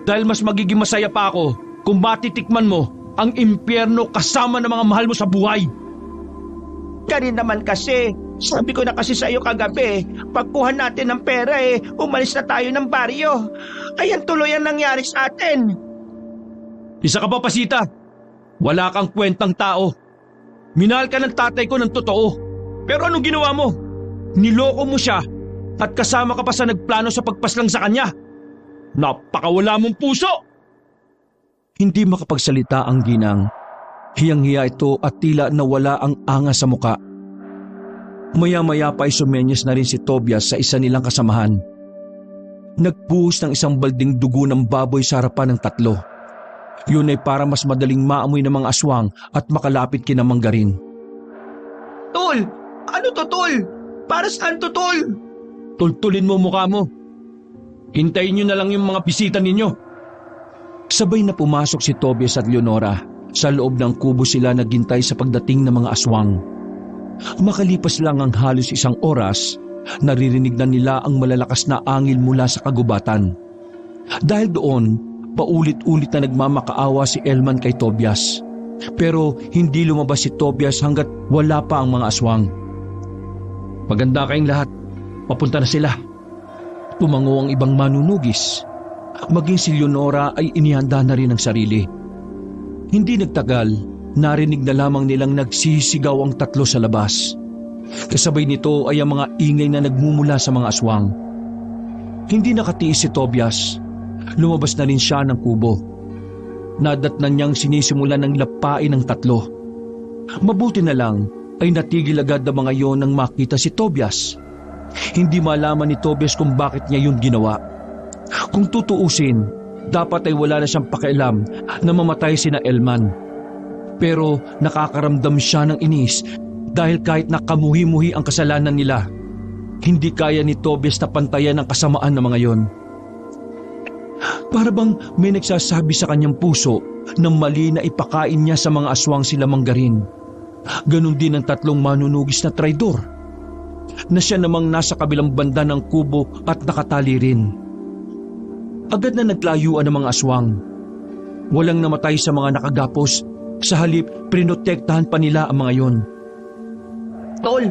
Dahil mas magiging masaya pa ako kung matitikman mo ang impyerno kasama ng mga mahal mo sa buhay. Kani naman kasi, sabi ko na kasi sa iyo kagabi, pagkuha natin ng pera umalis na tayo ng baryo. Ayan tuloy ang nangyari sa atin. Isa ka pa, Pasita. Wala kang kwentang tao. Minahal ka ng tatay ko ng totoo. Pero anong ginawa mo? Niloko mo siya at kasama ka pa sa nagplano sa pagpaslang sa kanya. Napakawala mong puso! Hindi makapagsalita ang ginang. Hiyang-hiya ito at tila nawala ang angas sa muka. Maya-maya pa ay sumenyas na rin si Tobias sa isa nilang kasamahan. Nagbuhos ng isang balding dugo ng baboy sa harapan ng tatlo. Yun ay para mas madaling maamoy ng mga aswang at makalapit kina Manggarin. Tol! Ano to, Tol? Para saan to, Tol? Tultulin mo mukha mo. Hintayin nyo na lang yung mga bisita ninyo. Sabay na pumasok si Tobias at Leonora. Sa loob ng kubo sila naghintay sa pagdating ng mga aswang. Makalipas lang ang halos isang oras, naririnig na nila ang malalakas na angil mula sa kagubatan. Dahil doon, paulit-ulit na nagmamakaawa si Elman kay Tobias. Pero hindi lumabas si Tobias hanggat wala pa ang mga aswang. Maganda kayong lahat. Papunta na sila. Tumango ang ibang manunugis. Maging si Leonora ay inihanda na rin ang sarili. Hindi nagtagal, narinig na lamang nilang nagsisigaw ang tatlo sa labas. Kasabay nito ay ang mga ingay na nagmumula sa mga aswang. Hindi nakatiis si Tobias. Lumabas na rin siya ng kubo. Nadatnan niyang sinisimulan ng lapain ng tatlo. Mabuti na lang ay natigil agad ang mga yon nang makita si Tobias. Hindi malaman ni Tobias kung bakit niya yun ginawa. Kung tutuusin, dapat ay wala na siyang pakialam na mamatay sina Elman. Pero nakakaramdam siya ng inis dahil kahit nakamuhi-muhi ang kasalanan nila, hindi kaya ni Tobias na pantayan ang kasamaan ng mga yon. Para bang may nagsasabi sa kanyang puso na mali na ipakain niya sa mga aswang sila Manggarin. Ganon din ang tatlong manunugis na traidor, na siya namang nasa kabilang banda ng kubo at nakatali rin. Agad na naglayuan ang mga aswang. Walang namatay sa mga nakagapos, sa halip prinotektahan pa nila ang mga yon. Tol,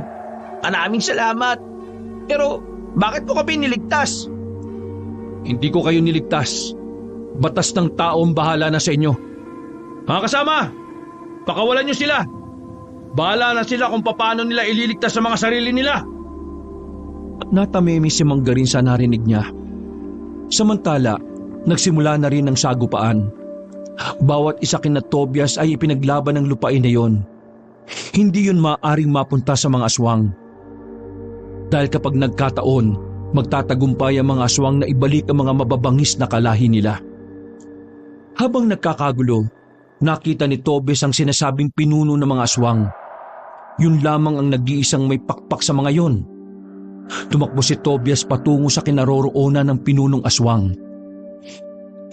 maraming salamat. Pero bakit mo kami niligtas? Hindi ko kayo niligtas. Batas ng tao ang bahala na sa inyo. Mga kasama, pakawalan niyo sila. Bahala na sila kung paano nila ililigtas sa mga sarili nila. Natamimi si Manggarin sa narinig niya. Samantala, nagsimula na rin ang sagupaan. Bawat isa kina Tobias ay ipinaglaban ng lupain na yon. Hindi yun maaaring mapunta sa mga aswang. Dahil kapag nagkataon, magtatagumpay ang mga aswang na ibalik ang mga mababangis na kalahi nila. Habang nagkakagulo, nakita ni Tobias ang sinasabing pinuno ng mga aswang. Yun lamang ang nag-iisang may pakpak sa mga yon. Tumakbo si Tobias patungo sa kinaroroonan ng pinunong aswang.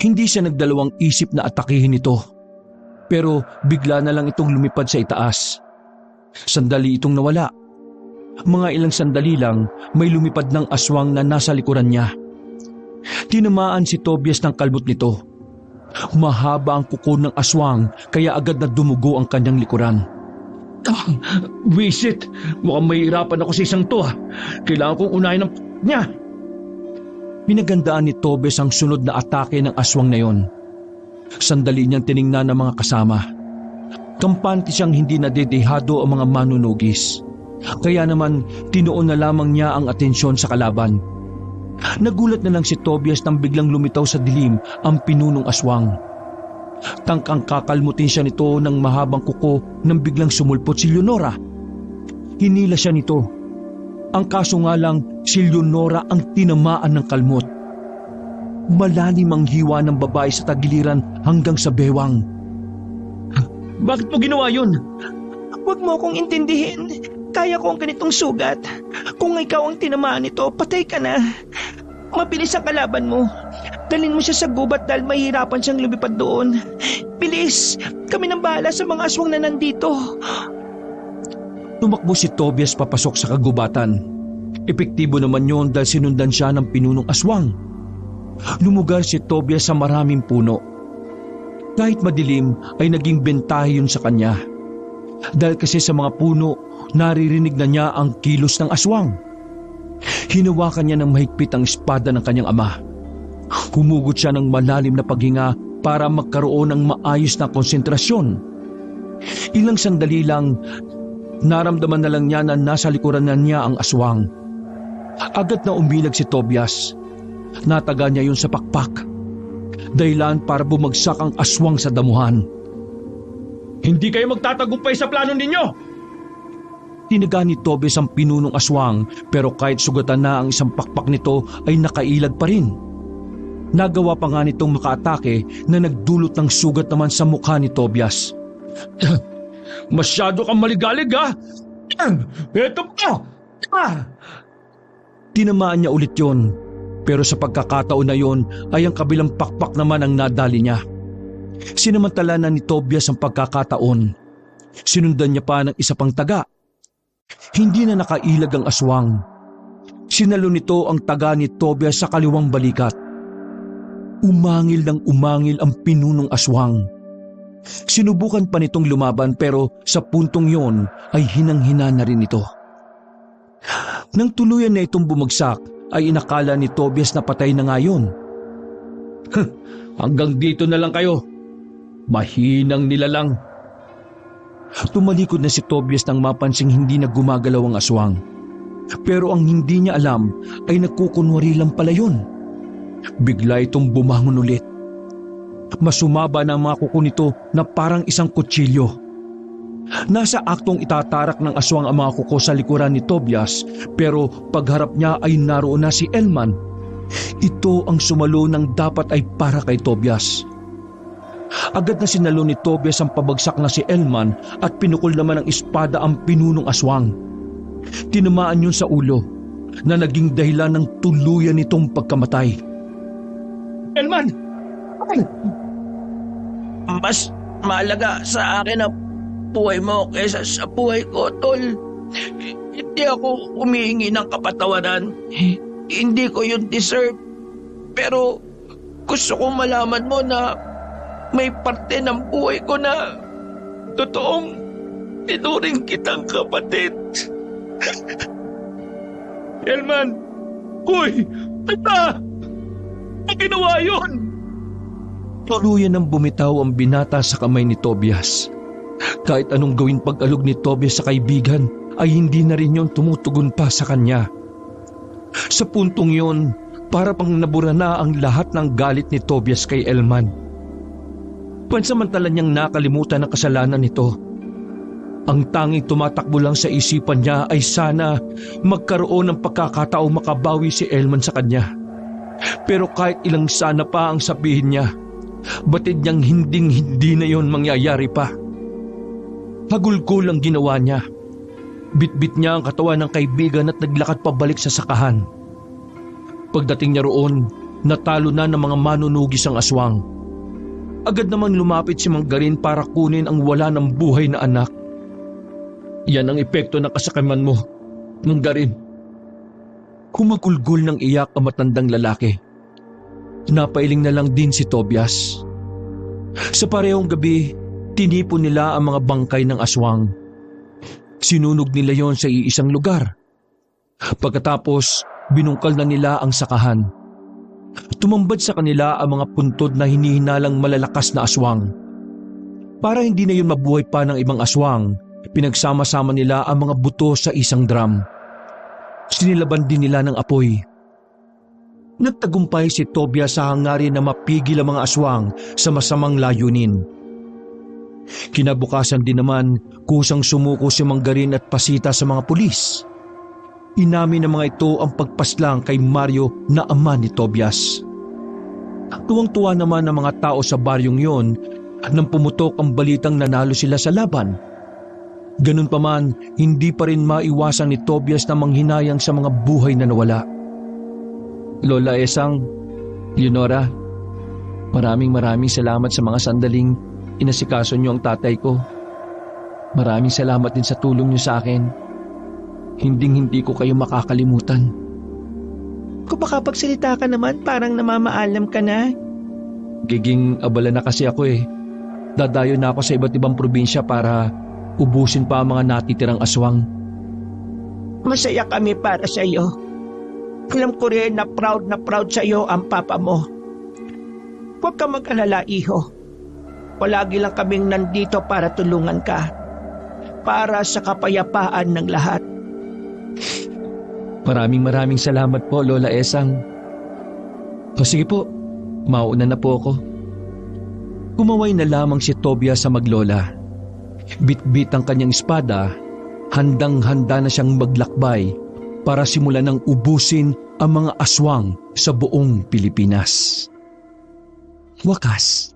Hindi siya nagdalawang isip na atakihin ito, pero bigla na lang itong lumipad sa itaas. Sandali itong nawala. Mga ilang sandali lang, may lumipad ng aswang na nasa likuran niya. Tinamaan si Tobias ng kalmot nito. Mahaba ang kuko ng aswang kaya agad na dumugo ang kanyang likuran. Wisit, mukhang mahihirapan ako sa isang to. Kailangan kong unahin ng niya. Pinagandaan ni Tobias ang sunod na atake ng aswang na yon. Sandali niyang tiningnan ng mga kasama. Kampante siyang hindi nadedehado ang mga manunugis. Kaya naman tinuon na lamang niya ang atensyon sa kalaban. Nagulat na lang si Tobias nang biglang lumitaw sa dilim ang pinunong aswang. Tangkang kakalmutin siya nito ng mahabang kuko nang biglang sumulpot si Leonora. Hinila siya nito. Ang kaso nga lang, si Leonora ang tinamaan ng kalmot. Malalim ang hiwa ng babae sa tagiliran hanggang sa bewang. Bakit mo ginawa yun? Huwag mo akong intindihin. Kaya ko ang ganitong sugat. Kung ikaw ang tinamaan nito, patay ka na. Mabilis ang kalaban mo. Dalhin mo siya sa gubat dahil mahihirapan siyang lumipad doon. Bilis! Kami nang bahala sa mga aswang na nandito. Tumakbo si Tobias papasok sa kagubatan. Epektibo naman yon dahil sinundan siya ng pinunong aswang. Lumugar si Tobias sa maraming puno. Kahit madilim ay naging bentahe yun sa kanya. Dahil kasi sa mga puno, naririnig na niya ang kilos ng aswang. Hinawakan niya ng mahigpit ang espada ng kanyang ama. Humugot siya ng malalim na paghinga para magkaroon ng maayos na konsentrasyon. Ilang sandali lang, naramdaman na lang niya na nasa likuran na niya ang aswang. Agad na umilag si Tobias. Nataga niya yun sa pakpak. Dahilan para bumagsak ang aswang sa damuhan. Hindi kayo magtatagumpay sa plano ninyo! Tinaga ni Tobias ang pinunong aswang pero kahit sugatan na ang isang pakpak nito ay nakailag pa rin. Nagawa pa nga nitong makaatake na nagdulot ng sugat naman sa mukha ni Tobias. Masyado kang maligalig ha! Eto pa! Tinamaan niya ulit yon, pero sa pagkakataon na yon ay ang kabilang pakpak naman ang nadali niya. Sinamantala na ni Tobias ang pagkakataon. Sinundan niya pa ng isa pang taga. Hindi na nakailag ang aswang. Sinalo nito ang taga ni Tobias sa kaliwang balikat. Umangil ng umangil ang pinunong aswang. Sinubukan pa nitong lumaban pero sa puntong yon ay hinang-hina na rin ito. Nang tuluyan na itong bumagsak ay inakala ni Tobias na patay na nga yun. Hanggang dito na lang kayo. Mahinang nilalang. Tumalikod na si Tobias nang mapansing hindi na gumagalaw ang aswang. Pero ang hindi niya alam ay nagkukunwari lang pala yun. Bigla itong bumangon ulit. Masumaba na ang mga kuko nito na parang isang kutsilyo. Nasa aktong itatarak ng aswang ang mga kuko sa likuran ni Tobias pero pagharap niya ay naroon na si Elman. Ito ang sumalo ng dapat ay para kay Tobias. Agad na sinalo ni Tobias ang pabagsak na si Elman at pinukol naman ng espada ang pinunong aswang. Tinamaan yun sa ulo na naging dahilan ng tuluyan nitong pagkamatay. Elman! Mas mahalaga sa akin ang buhay mo kaysa sa buhay ko, Tol. Hindi ako humihingi ng kapatawaran. Hindi ko yun deserve. Pero gusto kong malaman mo na may parte ng buhay ko na totoong tinuring kitang kapatid. Elman! Uy! Tata! Ang ginawa yun! Tuluyan ng bumitaw ang binata sa kamay ni Tobias. Kahit anong gawin pag-alog ni Tobias sa kaibigan, ay hindi na rin yon tumutugon pa sa kanya. Sa puntong yon, para pang nabura na ang lahat ng galit ni Tobias kay Elman. Pansamantala niyang nakalimutan ang kasalanan nito. Ang tanging tumatakbo lang sa isipan niya ay sana magkaroon ng pagkakataong makabawi si Elman sa kanya. Pero kahit ilang sana pa ang sabihin niya, batid niyang hindi na yon mangyayari pa. Hagulgol ang ginawa niya. Bitbit niya ang katawan ng kaibigan at naglakad pabalik sa sakahan. Pagdating niya roon, natalo na ng mga manunugis ang aswang. Agad namang lumapit si Manggarin para kunin ang wala ng buhay na anak. Yan ang epekto ng kasakaman mo, Manggarin. Humagulgol ng iyak ang matandang lalaki. Napailing na lang din si Tobias. Sa parehong gabi, tinipon nila ang mga bangkay ng aswang. Sinunog nila yon sa iisang lugar. Pagkatapos, binungkal na nila ang sakahan. Tumambad sa kanila ang mga puntod na hinihinalang malalakas na aswang. Para hindi na yun mabuhay pa ng ibang aswang, pinagsama-sama nila ang mga buto sa isang drum. Sinilaban din nila ng apoy. Nagtagumpay si Tobias sa hangarin na mapigil ang mga aswang sa masamang layunin. Kinabukasan din naman, kusang sumuko si Manggarin at pasita sa mga pulis. Inamin ng mga ito ang pagpaslang kay Mario na ama ni Tobias. Tuwang-tuwa naman ang mga tao sa baryong yon nang pumutok ang balitang nanalo sila sa laban. Ganun pa man, hindi pa rin maiwasan ni Tobias na manghinayang sa mga buhay na nawala. Lola Esang, Leonora, maraming salamat sa mga sandaling inasikaso niyo ang tatay ko. Maraming salamat din sa tulong niyo sa akin. Hindi ko kayo makakalimutan. Kung makapagsalita ka naman, parang namamaalam ka na. Giging abala na kasi ako eh. Dadayo na ako sa iba't ibang probinsya para ubusin pa ang mga natitirang aswang. Masaya kami para sa iyo. Alam ko rin na proud sa iyo ang papa mo. Huwag ka mag-alala, iho. Palagi lang kaming nandito para tulungan ka. Para sa kapayapaan ng lahat. Maraming salamat po, Lola Esang. O sige po, mauna na po ako. Kumaway na lamang si Tobias sa maglola. Bit-bit ang kanyang espada, handang-handa na siyang maglakbay para simulan ng ubusin ang mga aswang sa buong Pilipinas. Wakas.